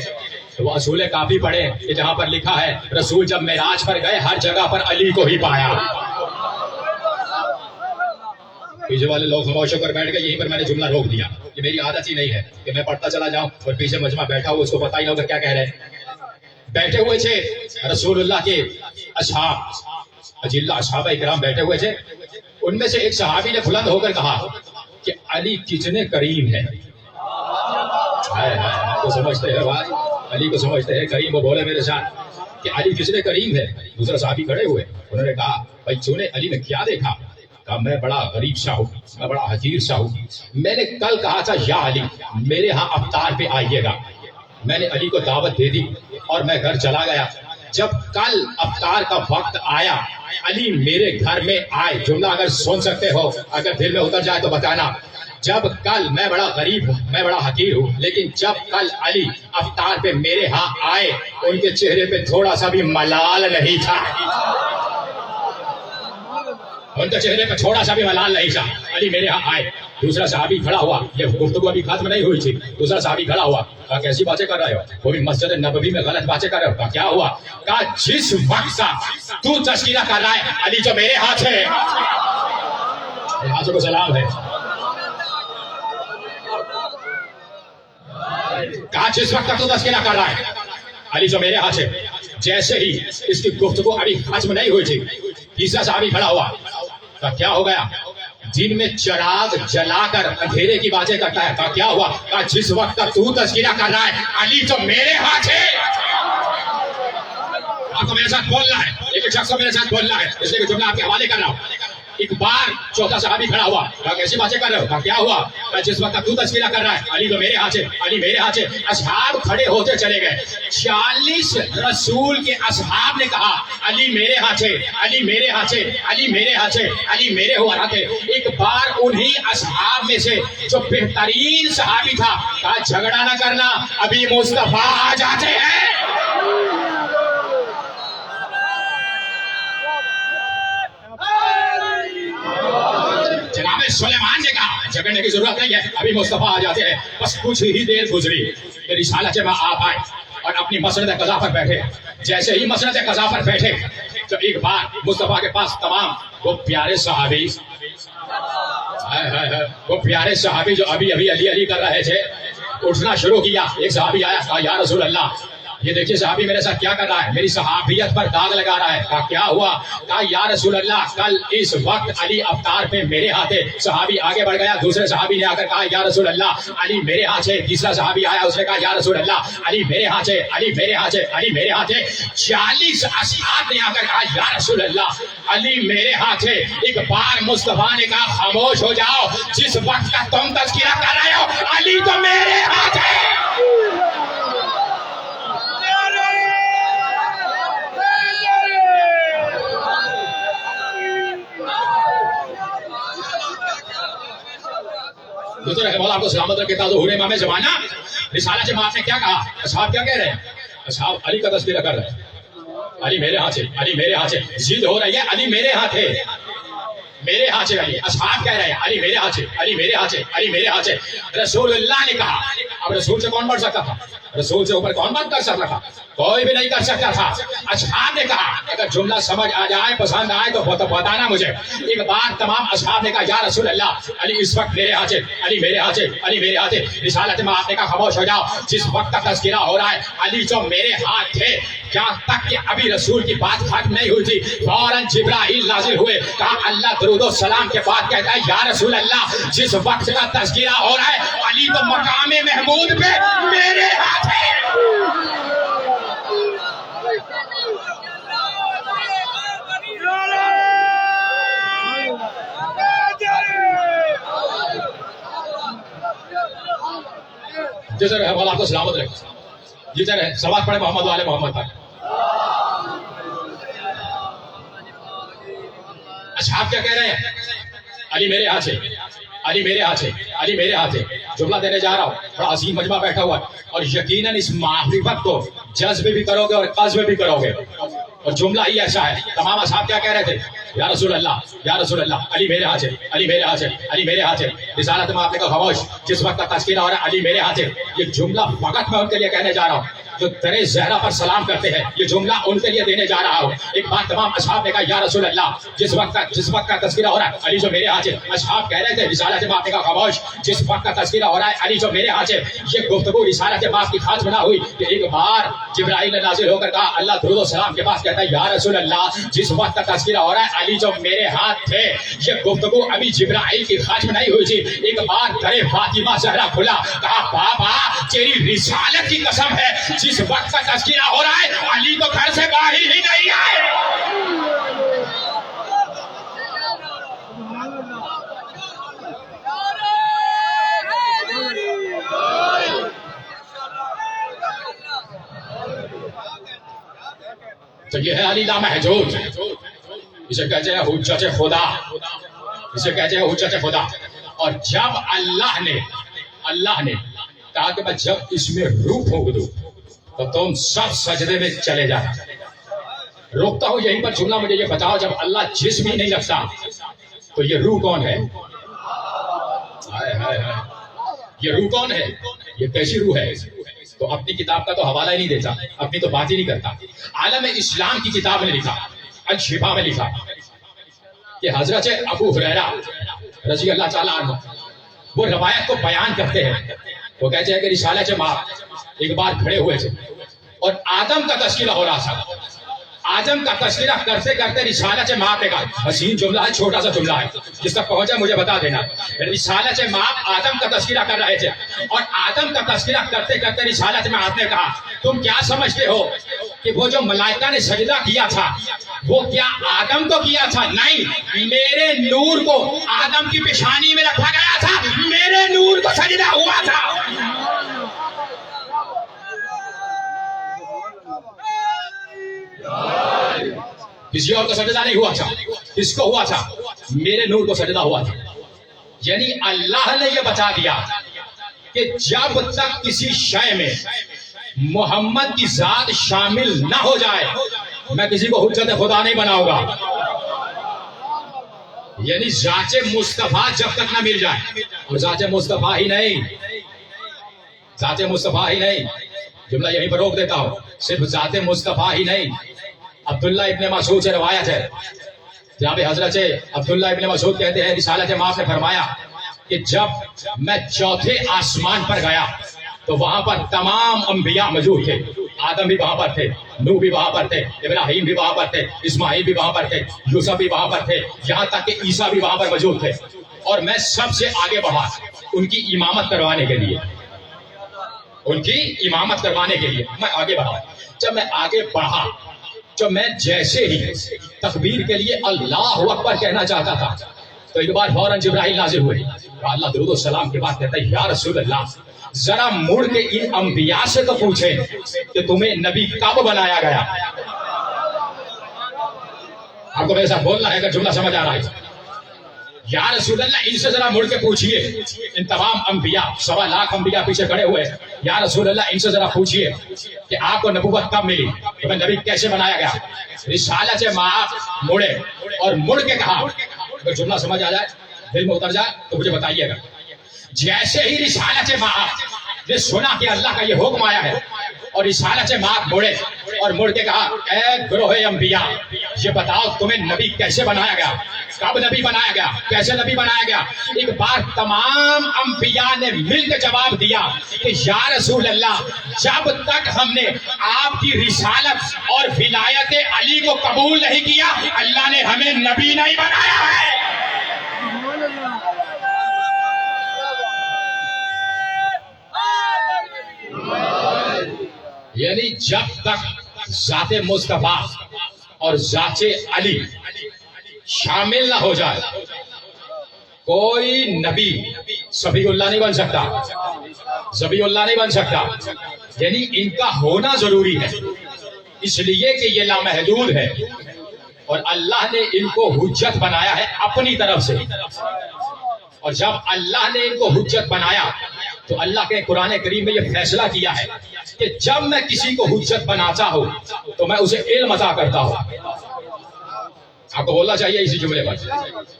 تو وہ اصول کافی پڑھے کہ جہاں پر لکھا ہے رسول جب معراج پر گئے ہر جگہ پر علی کو ہی پایا. پیچھے والے لوگ خاموش ہو کر بیٹھ گئے. یہیں پر میں نے جملہ روک دیا. یہ میری عادت ہی نہیں ہے کہ میں پڑھتا چلا جاؤں اور پیچھے مجمع بیٹھا ہوا اس کو پتہ ہی نہ ہوگا کیا کہہ رہے ہیں. بیٹھے ہوئے تھے رسول اللہ کے اصحاب، اجلہ صحابہ کرام بیٹھے ہوئے تھے. ان میں سے ایک صحابی نے بلند ہو کر کہا کہ علی کتنے کریم ہے. کو سمجھتے ہیں بھائی، علی کو سمجھتے ہیں کریم. وہ بولے میرے ساتھ کہ علی کتنے کریم ہے. دوسرا صحابی کھڑے ہوئے، انہوں نے کہا بھائی تو نے علی میں کیا دیکھا. کہا میں بڑا غریب سا ہوں، میں بڑا حقیر سا ہوں. میں نے کل کہا تھا یا علی میرے ہاں افطار پہ آئیے گا. میں نے علی کو دعوت دے دی اور میں گھر چلا گیا. جب کل افطار کا وقت آیا علی میرے گھر میں آئے. جملہ اگر سن سکتے ہو، اگر دل میں اتر جائے تو بتانا. جب کل میں بڑا غریب ہوں، میں بڑا حقیر ہوں، لیکن جب کل علی افطار پہ میرے ہاں آئے ان کے چہرے پہ تھوڑا سا بھی ملال نہیں تھا، ان کے چہرے پہ تھوڑا سا بھی ملال نہیں تھا. علی میرے ہاں آئے. دوسرا صحابی کھڑا ہوا، یہ گفتگو ابھی ختم نہیں ہوئی تھی. دوسرا صحابی کھڑا ہوا، کہا کیسی باتیں کر رہے ہو؟ وہ بھی مسجد نبوی میں غلط باتیں کر رہے ہو. کہا کیا ہوا؟ کہا جس وقت کا تو تذکرہ کر رہا ہے علی جو میرے ہاتھ ہے، ہاتھوں کو سلام ہے. کہا جس وقت تک تو تذکرہ کر رہا ہے علی جو میرے ہاتھ ہے. جیسے ہی اس کی گفتگو ابھی ختم نہیں ہوئی تھی، تیسرا صحابی کھڑا ہوا. کہا کیا ہو گیا؟ دن میں چراغ جلا کر اندھیرے کی باتیں کرتا ہے. کہا کیا ہوا؟ کہا جس وقت تک تو تذکرہ کر رہا ہے علی جو میرے ہاتھ ہے. آپ کو میرے ساتھ بولنا ہے، ایک شخص کو میرے ساتھ بولنا ہے، اس لیے جملہ آپ کے حوالے کر رہا ہوں. ایک بار چوتھا صحابی کھڑا ہوا. کہا کیسی باتیں کر رہے ہو؟ کہا کیا ہوا؟ کہا جس وقت تک تو تذکرہ کر رہا ہے علی تو میرے ہاتھ ہے، علی میرے ہاتھ ہے. اصحاب کھڑے ہوتے چلے گئے. 40 رسول کے اصحاب نے کہا علی میرے ہاتھ ہے، علی میرے ہاتھ ہے، علی میرے ہاتھ ہے، علی میرے ہاتھ ہے. ایک بار انہی اصحاب میں سے جو بہترین صحابی تھا کہا جھگڑا نہ کرنا، ابھی مصطفیٰ آ جاتے ہیں. جناب سلیمان نے کہا جھگڑنے کی ضرورت نہیں ہے، ابھی مصطفیٰ آ جاتے ہیں. بس کچھ ہی دیر گزری، رسالہ جب آپ آئے اور اپنی مسند قضا پر بیٹھے. جیسے ہی مسند قضا پر بیٹھے تو ایک بار مصطفیٰ کے پاس تمام وہ پیارے صحابی، وہ پیارے صحابی جو ابھی ابھی علی علی کر رہے تھے، اٹھنا شروع کیا. ایک صحابی آیا، کہا یا رسول اللہ یہ دیکھیے صحابی میرے ساتھ کیا کر رہا ہے، میری صحابیت پر داغ لگا رہا ہے. کہا کیا ہوا؟ کہا یا رسول اللہ کل اس وقت علی افطار پہ میرے ہاتھ ہے. صحابی آگے بڑھ گیا. دوسرے صحابی نے آ کر کہا یا رسول اللہ علی میرے ہاتھ ہے. تیسرا صحابی آیا، اس نے کہا یا رسول اللہ علی میرے ہاتھ ہے، علی میرے ہاتھ ہے، علی میرے ہاتھ ہے. 40 اصحاب نے آ کر کہا یا رسول اللہ علی میرے ہاتھ ہے. ایک بار مصطفیٰ نے کہا خاموش ہو جاؤ، جس وقت کا تم تذکرہ کر رہے ہو علی تو میرے ہاتھ ہے. مولا آپ کو سلامت رکھے. حضور امام زمانہ رسالہ جماعت نے کیا کہا؟ اصحاب کیا کہہ رہے ہیں؟ اصحاب علی کا تذکرہ کر رہے ہیں، علی میرے ہاتھ ہے، علی میرے ہاتھ ہے. ضد ہو رہی ہے علی میرے ہاتھ ہے، میرے ہاتھ ہے. علی اصحاب کہہ رہے ہیں علی میرے ہاتھ ہے، علی میرے ہاتھ ہے، علی میرے ہاتھ ہے. رسول اللہ نے کہا. اب رسول سے کون بڑھ سکتا تھا؟ رسول سے اوپر کون بات کر سکتا تھا؟ کوئی بھی نہیں کر سکتا تھا. اصحاب نے کہا اگر جملہ سمجھ آ جائے، پسند آئے تو بتانا مجھے. ایک بار تمام اصحاب نے کہا یا رسول اللہ علی اس وقت میرے ہاتھ ہے، علی میرے ہاتھ ہے، علی میرے ہاتھ ہے. رسالت میں آپ نے کہا خاموش ہو جاؤ، جس وقت کا تذکرہ ہو رہا ہے علی جو میرے ہاتھ تھے. جہاں تک کہ ابھی رسول کی بات ختم نہیں ہوئی تھی، فوراً جبرائیل نازل ہوئے. کہا اللہ درود و سلام کے بعد کہتا ہے یا رسول اللہ جس وقت کا تذکرہ ہو رہا ہے علی تو مقام محمود پہ میرے ہاتھ ہے. جیسے رہے مولا آپ کو سلامت رکھے. جیسے رہے سوال پڑھے محمد والے محمد پر. اصحاب کیا کہہ رہے ہیں؟ علی میرے ہاتھ ہے، علی میرے ہاتھ ہے، علی میرے ہاتھ ہے. جملہ دینے جا رہا ہوں، بڑا عظیم مجمع بیٹھا ہوا ہے اور یقیناً اس معرفت کو جذب بھی کرو گے اور قذف بھی کرو گے. اور جملہ ہی ایسا ہے. تمام اصحاب کیا کہہ رہے تھے؟ یا رسول اللہ، یا رسول اللہ علی میرے ہاتھ ہے، علی میرے ہاتھ ہے، علی میرے ہاتھ ہے. رسالت میں آپ نے کہا خاموش، جس وقت کا تذکرہ ہو رہا ہے علی میرے ہاتھ ہے. یہ جملہ فقط میں ان کے لیے کہنے جا رہا ہوں جو درِ زہرا پر سلام کرتے ہیں. یہ جملہ ان کے لیے دینے جا رہا ہوں. ایک بار تمام اصحاب نے کہا یا رسول اللہ جس وقت کا تذکرہ ہو رہا ہے علی جو میرے ہاتھ ہے. اصحاب کہہ رہے تھے رسالت میں آپ نے کہا خاموش، جس وقت کا تذکرہ ہو رہا ہے علی جو میرے ہاتھ ہے. یہ گفتگو رسالت میں آپ کی خاتمہ نہ ہوئی کہ ایک بار جبرائیل نے نازل ہو کر کہا اللہ درود و سلام کے پاس کہتا ہے یا رسول اللہ جس وقت کا تذکرہ ہو رہا ہے علی جو میرے ہاتھ تھے. یہ گفتگو ابھی جبرائیل کی خاتمہ نہیں ہوئی تھی. ایک بار در فاطمہ زہرا کھلا. کہا بابا تیری رسالت کی قسم ہے جس وقت کا تذکرہ ہو رہا ہے علی تو گھر سے باہر ہی نہیں آئے. تو یہ ہے علی لامحجوج. اسے کہتے ہیں حجت خدا، اسے کہتے ہیں حجت خدا. اور جب اللہ نے کہا کہ میں جب اس میں روح پھونک دوں تو تم سب سجدے میں چلے جانا. روکتا ہوں یہیں پر جملہ, مجھے یہ بتاؤ جب اللہ جسم ہی نہیں رکھتا تو یہ روح کون ہے؟ یہ روح کون ہے؟ یہ کیسی روح ہے؟ تو اپنی کتاب کا تو حوالہ ہی نہیں دیتا, اپنی تو بات ہی نہیں کرتا. عالم اسلام کی کتاب نے لکھا, الشفا میں لکھا کہ حضرت ابو ہریرہ رضی اللہ تعالیٰ عنہ وہ روایت کو بیان کرتے ہیں. وہ کہتے ہیں کہ رسالہ مآب ایک بار کھڑے ہوئے تھے اور آدم کا تذکرہ ہو رہا تھا. آدم کا تذکرہ کرتے کرتے رسالہ مآب کا حسین جملہ ہے, چھوٹا سا جملہ ہے, جس تک پہنچا مجھے بتا دینا. رسالہ مآب آدم کا تذکرہ کر رہے تھے اور آدم کا تذکرہ کرتے کرتے رسالہ مآب نے کہا تم کیا سمجھتے ہو کہ وہ جو ملائکہ نے سجدہ کیا تھا وہ کیا آدم کو کیا تھا؟ نہیں, میرے نور کو آدم کی پیشانی میں رکھا گیا تھا, میرے نور کو سجدہ ہوا تھا. کسی اور کو سجدہ نہیں ہوا تھا, کس کو ہوا تھا؟ میرے نور کو سجدہ ہوا تھا. یعنی اللہ نے یہ بتا دیا کہ جب تک کسی شے میں محمد کی ذات شامل نہ ہو جائے میں کسی کو حجت خدا نہیں بناؤں گا. یعنی ذات مصطفیٰ جب تک نہ مل جائے, اور ذات مصطفیٰ ہی نہیں, ذات مصطفیٰ ہی نہیں, جملہ یہیں پر روک دیتا ہوں, صرف ذات مصطفیٰ ہی نہیں. عبداللہ ابن مسعود سے روایت ہے, جہاں پہ حضرت عبداللہ ابن مسعود کہتے ہیں رسالت مآب نے فرمایا کہ جب میں چوتھے آسمان پر گیا تو وہاں پر تمام انبیاء موجود تھے. آدم بھی وہاں پر تھے, نوح بھی وہاں پر تھے, ابراہیم بھی وہاں پر تھے, اسماعیل بھی وہاں پر تھے, یوسف بھی وہاں پر تھے, یہاں تک کہ عیسیٰ بھی وہاں پر موجود تھے. اور میں سب سے آگے بڑھا ان کی امامت کروانے کے لیے, ان کی امامت کروانے کے لیے میں آگے بڑھا. جب میں آگے بڑھا تو میں جیسے ہی تکبیر کے لیے اللہ اکبر کہنا چاہتا تھا تو ایک بار فوراً جبرائیل نازل ہوئے. اللہ درود و سلام کے بعد کہتا ہے یا رسول اللہ ذرا مڑ کے ان انبیاء سے تو پوچھیں کہ تمہیں نبی کب بنایا گیا. آپ کو میرے ساتھ بولنا ہے, اگر جملہ سمجھ آ رہا ہے. یا رسول اللہ ان سے ذرا مڑ کے پوچھئے, ان تمام انبیاء 1.25 لاکھ انبیاء پیچھے کھڑے ہوئے, یا رسول اللہ ان سے ذرا پوچھئے کہ آپ کو نبوت کب ملی, تمہیں نبی کیسے بنایا گیا. رسالت مآب مڑے اور مڑ کے کہا, اگر جملہ سمجھ آ جائے دل میں اتر جائے تو مجھے بتائیے گا. جیسے ہی رسالت مآب نے سنا کہ اللہ کا یہ حکم آیا ہے اور رسالت مآب مڑے اور مڑ کے کہا اے گروہ انبیاء یہ بتاؤ تمہیں نبی کیسے بنایا گیا, کب نبی بنایا گیا, کیسے نبی بنایا گیا. ایک بار تمام انبیاء نے مل کے جواب دیا کہ یا رسول اللہ جب تک ہم نے آپ کی رسالت اور ولایت علی کو قبول نہیں کیا اللہ نے ہمیں نبی نہیں بنایا ہے. یعنی جب تک ذات مصطفیٰ اور ذات علی شامل نہ ہو جائے کوئی نبی صفی اللہ نہیں بن سکتا, ذبی اللہ نہیں بن سکتا. یعنی ان کا ہونا ضروری ہے اس لیے کہ یہ لامحدود ہے اور اللہ نے ان کو حجت بنایا ہے اپنی طرف سے. اور جب اللہ نے ان کو حجت بنایا تو اللہ کے قرآن کریم میں یہ فیصلہ کیا ہے کہ جب میں کسی کو حجت بناتا ہوں تو میں اسے علم عطا کرتا ہوں. آپ کو بولنا چاہیے اسی جملے پر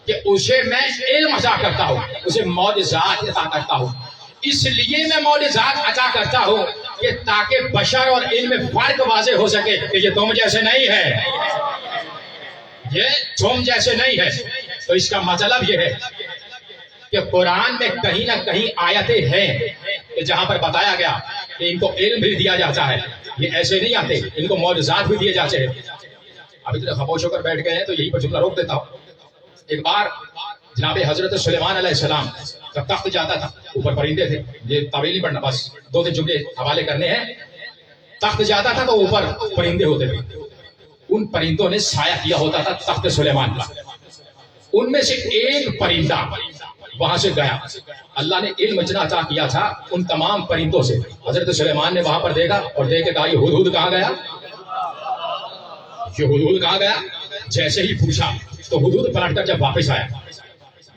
کہ اسے میں علم عطا کرتا ہوں, اسے معجزات عطا کرتا ہوں. اس لیے میں معجزات عطا کرتا ہوں کہ تاکہ بشر اور علم میں فرق واضح ہو سکے کہ یہ تم جیسے نہیں ہے, یہ تم جیسے نہیں ہے. تو اس کا مطلب یہ ہے کہ قرآن میں کہیں نہ کہیں آیتیں ہیں کہ جہاں پر بتایا گیا کہ ان کو علم بھی دیا جاتا ہے, یہ ایسے نہیں آتے, ان کو معجزات بھی دیے جاتے ہیں. اب اتنے خاموش ہو کر بیٹھ گئے ہیں تو یہی پر جملہ روک دیتا ہوں. ایک بار جناب حضرت سلیمان علیہ السلام کا تخت جاتا تھا, اوپر پرندے تھے, یہ طویل نہیں پڑھنا, بس 2-3 جملے حوالے کرنے ہیں. تخت جاتا تھا تو اوپر پرندے ہوتے تھے, ان پرندوں نے سایہ کیا ہوتا تھا تخت سلیمان کا. ان میں سے ایک پرندہ وہاں سے گیا, اللہ نے علم عطا کیا تھا ان تمام پرندوں سے. حضرت سلیمان نے وہاں پر دیکھا اور دیکھ کے کہا یہ ہدہد کہاں گیا, یہ ہدہد کہاں گیا. جیسے ہی پوچھا تو ہدہد پلٹ کر جب واپس آیا,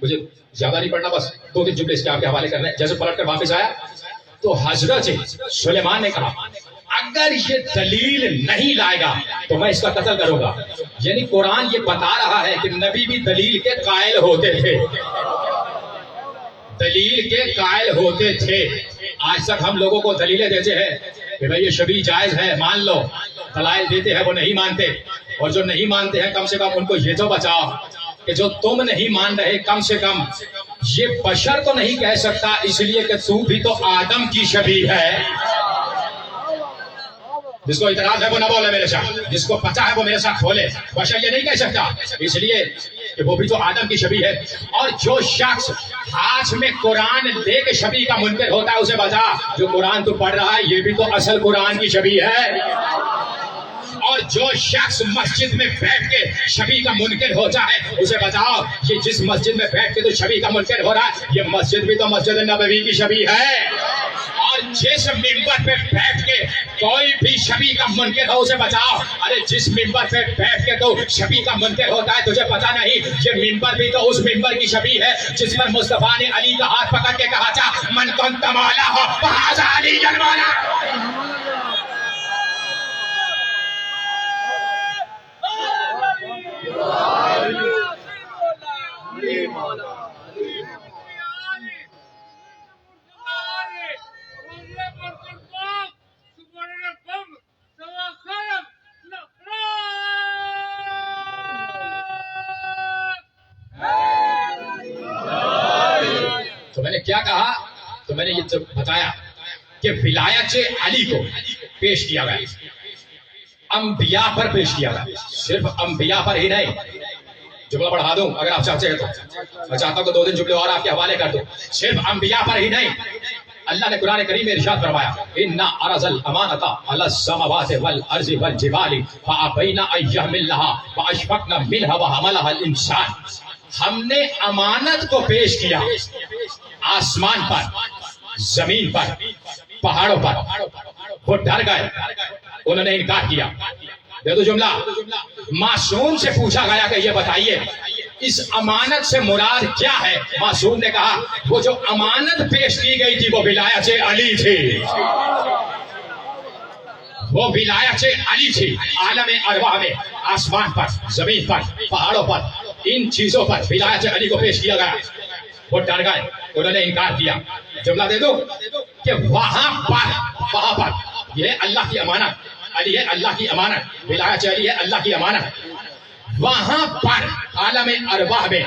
مجھے زیادہ نہیں پڑھنا، بس 2-3 جملے اس کے آپ کے حوالے کرنے ہیں۔ جیسے پلٹ کر واپس آیا تو حضرت سلیمان نے کہا اگر یہ دلیل نہیں لائے گا تو میں اس کا قتل کروں گا۔ یعنی قرآن یہ بتا رہا ہے کہ نبی بھی دلیل کے قائل ہوتے تھے، دلیل کے قائل ہوتے تھے۔ آج تک ہم لوگوں کو دلیلیں دیتے ہیں کہ بھئی یہ شبیہ جائز ہے، مان لو، دلائل دیتے ہیں وہ نہیں مانتے، اور جو نہیں مانتے ہیں کم سے کم ان کو یہ تو بچاؤ کہ جو تم نہیں مان رہے کم سے کم یہ بشر تو نہیں کہہ سکتا، اس لیے کہ تو بھی تو آدم کی شبیہ ہے۔ جس کو اعتراض ہے وہ نہ بولے میرے ساتھ، جس کو پتہ ہے وہ میرے ساتھ کھولے۔ بشر یہ نہیں کہہ سکتا اس لیے کہ وہ بھی تو آدم کی شبیہ ہے۔ اور جو شخص ہاتھ میں قرآن لے کے شبیہ کا منکر ہوتا ہے اسے بتا، جو قرآن تو پڑھ رہا ہے یہ بھی تو اصل قرآن کی شبیہ ہے۔ اور جو شخص مسجد میں بیٹھ کے شبیہ کا منکر ہوتا ہے اسے بتاؤ کہ جس مسجد میں بیٹھ کے تو شبیہ کا منکر ہو رہا ہے یہ مسجد بھی تو مسجد نبوی کی شبیہ ہے۔ اور جس ممبر پہ بیٹھ کے کوئی بھی شبیہ کا منکر ہو اسے بتاؤ، ارے جس ممبر پہ بیٹھ کے تو شبیہ کا منکر ہوتا ہے تجھے پتا نہیں یہ ممبر بھی تو اس ممبر کی شبیہ ہے جس پر مصطفیٰ نے علی کا ہاتھ پکڑ کے کہا تھا من کنت مولا ہو فہذا علی مولا۔ تو میں نے کیا کہا؟ تو میں نے یہ بتایا کہ ولایت علی کو پیش کیا گیا، انبیاء پر پیش کیا گیا، صرف انبیاء پر ہی نہیں۔ جملہ پڑھا دوں اگر آپ چاہتے ہیں تو، میں چاہتا ہوں کہ 2 جملے اور آپ کے حوالے کر دوں۔ صرف انبیاء پر ہی نہیں، اللہ نے قرآن کریم میں ارشاد فرمایا اِنَّا عَرَضَ الْأَمَانَةَ عَلَى السَّمَاوَاتِ وَالْأَرْضِ وَالْجِبَالِ فَأَبَيْنَ أَن يَحْمِلْنَهَا وَأَشْفَقْنَ مِنْهَا وَحَمَلَهَا الْإِنسَانُ۔ ہم نے امانت کو پیش کیا آسمان پر، زمین پر، پہاڑوں پر، وہ ڈر گئے، انہوں نے انکار کیا۔ دے دو جملہ، معصوم سے پوچھا گیا کہ یہ بتائیے اس امانت سے مراد کیا ہے؟ معصوم نے کہا وہ جو امانت پیش کی گئی تھی وہ ولایت علی تھی، وہ ولایت علی تھی۔ عالم ارواح میں، آسمان پر، زمین پر، پہاڑوں پر، ان چیزوں پر ولایت علی کو پیش کیا گیا۔ وہ ڈر گئے، انہوں نے انکار کیا۔ جملہ دے دو کہ وہاں پر یہ اللہ کی امانت، علی ہے اللہ کی امانت، ولایت علی ہے اللہ کی امانت۔ وہاں پر عالم ارواح میں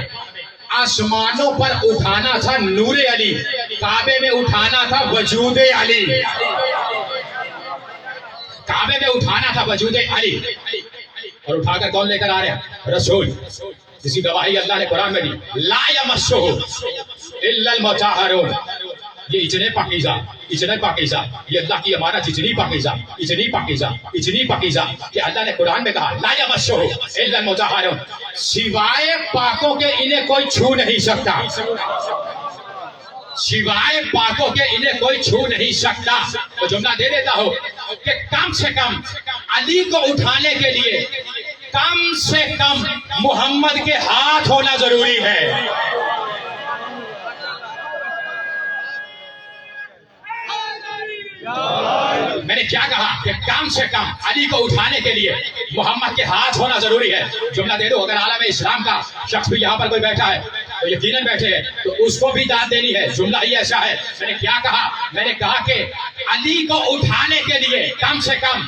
آسمانوں پر اٹھانا تھا نور علی، کعبے میں اٹھانا تھا وجود علی، کعبے میں اٹھانا تھا وجود علی۔ اور اٹھا کر کون لے کر آ رہے ہیں؟ رسول، جس کی گواہی اللہ نے قرآن میں دی لا یمسہ الا المطہرون۔ یہ اتنے پاکیزہ، اتنے پاکیزہ، یہ اللہ کی امانت اتنی پاکیزہ، اتنی پاکیزہ، اتنی پاکیزہ کہ اللہ نے قرآن میں کہا لا یمسہ الا المطہرون، سوائے پاکوں کے انہیں کوئی چھو نہیں سکتا، سوائے پاکوں کے انہیں کوئی چھو نہیں سکتا۔ تو جملہ دے دیتا ہوں کہ کم سے کم علی کو اٹھانے کے لیے کم سے کم محمد کے ہاتھ ہونا ضروری ہے۔ میں نے کیا کہا کہ کم سے کم علی کو اٹھانے کے لیے محمد کے ہاتھ ہونا ضروری ہے۔ جملہ دے دو، اگر عالم اسلام کا شخص بھی یہاں پر کوئی بیٹھا ہے تو یقیناً بیٹھے ہیں تو اس کو بھی داد دینی ہے۔ جملہ ہی ایسا ہے۔ میں نے کیا کہا؟ میں نے کہا کہ علی کو اٹھانے کے لیے کم سے کم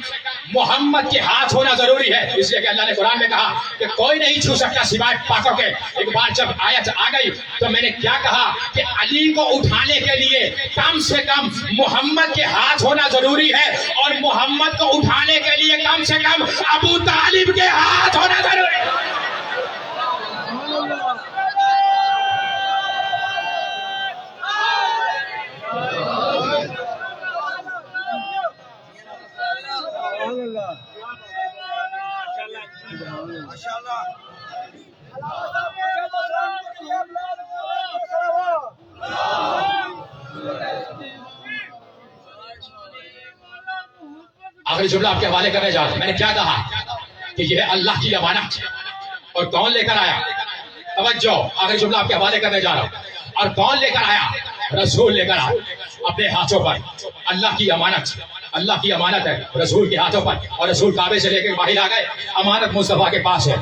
محمد کے ہاتھ ہونا ضروری ہے، اس لیے کہ اللہ نے قرآن میں کہا کہ کوئی نہیں چھو سکتا سوائے پاکوں کے۔ ایک بار جب آیت آ گئی تو میں نے کیا کہا کہ علی کو اٹھانے کے لیے کم سے کم محمد کے ہاتھ ہونا ضروری ہے، اور محمد کو اٹھانے کے لیے کم سے کم ابو طالب کے ہاتھ ہونا ضروری ہے۔ آخری جملہ آپ کے حوالے کرنے جا رہا ہوں۔ میں نے کیا کہا کہ یہ ہے اللہ کی امانت، اور کون لے کر آیا؟ توجہ، آخری جملہ آپ کے حوالے کرنے جا رہا ہوں۔ اور کون لے کر آیا؟ رسول لے کر آیا اپنے ہاتھوں پر اللہ کی امانت. اللہ کی امانت ہے رسول کے ہاتھوں پر, اور رسول کعبے سے لے کے باہر آ گئے. امانت مصطفیٰ کے پاس ہے,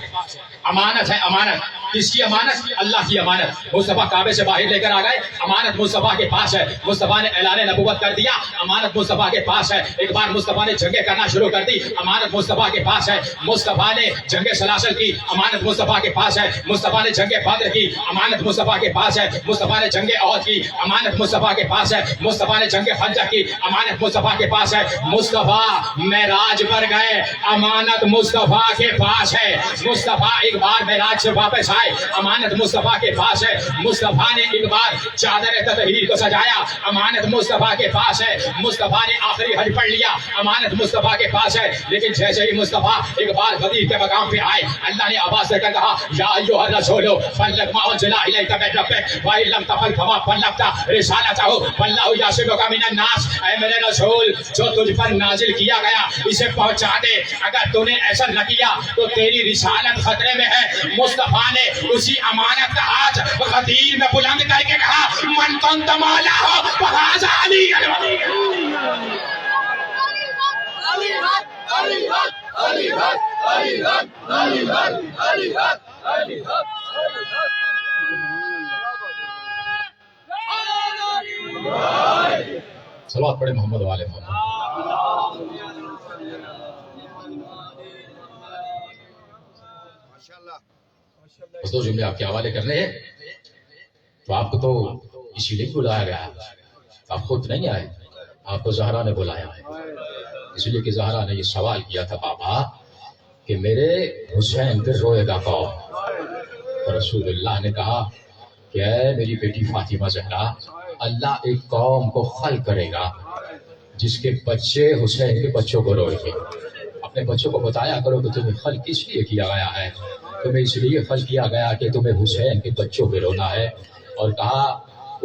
امانت ہے. امانت کس کی امانت؟ اللہ کی امانت. مصطفیٰ کعبے سے باہر لے کر آ گئے, امانت مصطفیٰ کے پاس ہے. مصطفیٰ نے اعلان نبوت کر دیا, امانت مصطفیٰ کے پاس ہے. ایک بار مصطفیٰ نے جنگیں کرنا شروع کر دی, امانت مصطفیٰ کے پاس ہے. مصطفیٰ نے جنگ سلاسل کی, امانت مصطفیٰ کے پاس ہے. مصطفیٰ نے جنگ بدر کی, امانت مصطفیٰ کے پاس ہے. مصطفیٰ نے جنگ احد کی, امانت مصطفیٰ کے پاس ہے. مصطفیٰ نے جنگ خندق کی, امانت مصطفیٰ کے پاس ہے. مصطفیٰ معراج پر گئے, امانت مصطفیٰ کے پاس ہے. مصطفیٰ ایک بار معراج سے واپس آئے, امانت مصطفیٰ کے پاس ہے. مصطفیٰ نے ایک بار چادر تطہیر کو سجایا, امانت مصطفیٰ کے پاس ہے. مصطفیٰ نے آخری حج پڑھ لیا, امانت مصطفیٰ کے پاس ہے. لیکن جیسے ہی مصطفیٰ ایک بار غدیر کے مقام پہ آئے, اللہ نے آواز دے کر کہا یا ایھا الرسول بلغ ما انزل الیک من ربک وان لم تفعل فما بلغت رسالتہ واللہ یعصمک من الناس. اے میرے رسول, جو تجھ پر نازل کیا گیا اسے پہنچا دے, اگر تو نے ایسا نہ کیا تو تیری رسالت خطرے میں ہے. مصطفیٰ نے اسی امانت کا ہاتھ غدیر میں بلند کر کے کہا من کنت مولہ فہذا علی. صلوات پڑھے محمد والے محمد. بس دو جملے آپ کے حوالے کرنے ہیں. تو آپ کو تو اسی لیے بلایا گیا ہے, آپ خود نہیں آئے, آپ کو زہرا نے بلایا ہے. اس لیے کہ زہرا نے یہ سوال کیا تھا بابا کہ میرے حسین پہ روئے گا کون؟ تو رسول اللہ نے کہا کہ اے میری بیٹی فاطمہ زہرا, اللہ ایک قوم کو خلق کرے گا جس کے بچے حسین کے بچوں کو روئیں گے. اپنے بچوں کو بتایا کرو کہ تمہیں خلق کس لیے کیا گیا ہے. تمہیں اس لیے خلق کیا گیا کہ تمہیں حسین کے بچوں پہ رونا ہے. اور کہا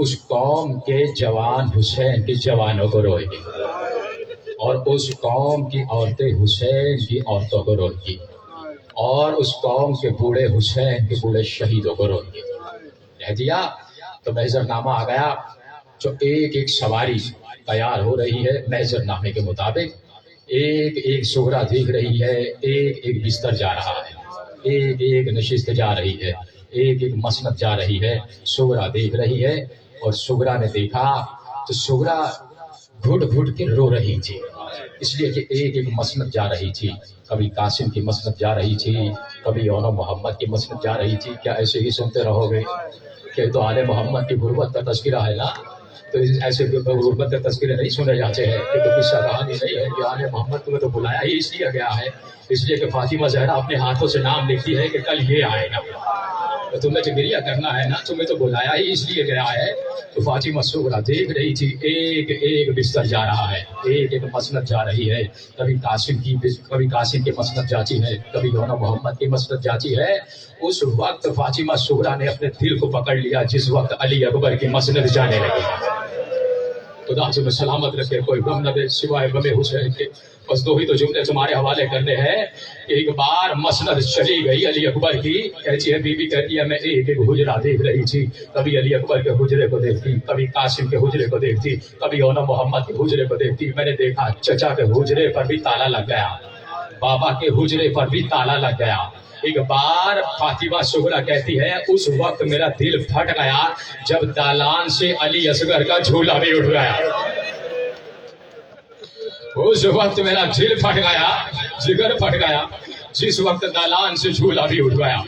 اس قوم کے جوان حسین کے جوانوں کو روئیں گے, اور اس قوم کی عورتیں حسین کی عورتوں کو روئیں گی, اور اس قوم کے بوڑھے حسین کے بوڑھے شہیدوں کو روئیں گے. کہہ دیا تو محضر نامہ آ گیا, جو ایک ایک سواری تیار ہو رہی ہے محضر نامے کے مطابق. ایک ایک سغرا دیکھ رہی ہے, ایک ایک بستر جا رہا ہے, ایک ایک نشست جا رہی ہے, ایک ایک مسند جا رہی ہے. سغرا دیکھ رہی ہے, اور سغرا نے دیکھا تو سغرا گھٹ گھٹ کے رو رہی تھی, اس لیے کہ ایک ایک مسند جا رہی تھی. کبھی قاسم کی مسند جا رہی تھی, کبھی یونس محمد کی مسند جا رہی تھی. کیا ایسے ہی سنتے رہو گے کہ تو آل محمد کی غربت کا تذکرہ ہے نا, تو ایسے غربت کے تذکرے نہیں سنے جاتے ہیں. کہ تو قصہ کہانی نہیں ہے کہ آل محمد تمہیں تو بلایا ہی اس لیے گیا ہے, اس لیے کہ فاطمہ زہرا اپنے ہاتھوں سے نام لکھتی ہے کہ کل یہ آئے گا. تو تمہیں تو گریہ کرنا ہے نا, تمہیں تو بلایا ہی اس لیے گیا ہے. تو فاطمہ صغرا دیکھ رہی تھی ایک ایک بستر جا رہا ہے, ایک ایک مسند جا رہی ہے. کبھی قاسم کی مسند جاتی ہے, کبھی یونس محمد کی مسند جاتی ہے. اس وقت فاطمہ صغرا نے اپنے دل کو پکڑ لیا جس وقت علی اکبر کی مسند جانے لگی. خدا تمہیں سلامت رکھے, کوئی غم نہ دے سوائے غم حسین کے. بس دو ہی تو جملے تمہارے حوالے کرنے ہیں. ایک بار مسند چلی گئی علی اکبر کی, کہتی ہے بی بی کہتی ہے میں ایک ایک حجرہ دیکھ رہی تھی. کبھی علی اکبر کے حجرے کو دیکھتی, کبھی قاسم کے حجرے کو دیکھتی, کبھی یونس محمد کے حجرے کو دیکھتی. میں نے دیکھا چچا کے حجرے پر بھی تالا لگ گیا, بابا کے حجرے پر بھی تالا لگ گیا. ایک بار فاطمہ صغرا کہتی ہے اس وقت میرا دل پھٹ گیا جب دالان سے علی اصغر کا جھولا بھی اٹھ گیا. اس وقت میرا دل پھٹ گیا, جگر پھٹ گیا جس وقت دالان سے جھولا بھی اٹھ گیا.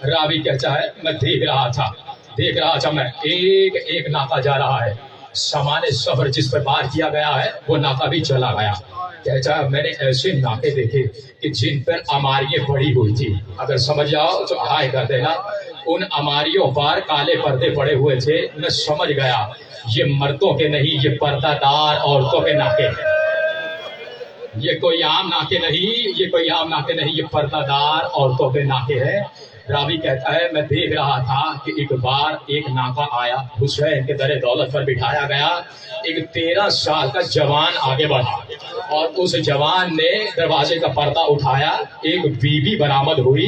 راوی کہتا ہے میں دیکھ رہا تھا میں ایک ایک ناکا جا رہا ہے. سامان سفر جس پر بار کیا گیا ہے وہ ناکا بھی چلا گیا. کہتا ہے میں نے ایسے ناکے دیکھے کہ جن پر اماریاں پڑی ہوئی تھی. اگر سمجھ جاؤ تو ہائے کر دینا. ان اماریوں پر کالے پردے پڑے ہوئے تھے. میں سمجھ گیا یہ مردوں کے نہیں, یہ پردہ دار عورتوں کے ناکے ہیں. یہ کوئی عام ناکے نہیں, یہ پردہ دار عورتوں کے ناکے ہیں. راوی کہتا ہے میں دیکھ رہا تھا کہ ایک بار ایک ناکا آیا, حسین کے در دولت پر بٹھایا گیا. ایک 13 سال کا جوان آگے بڑھا اور اس جوان نے دروازے کا پردہ اٹھایا. ایک بی بی برآمد ہوئی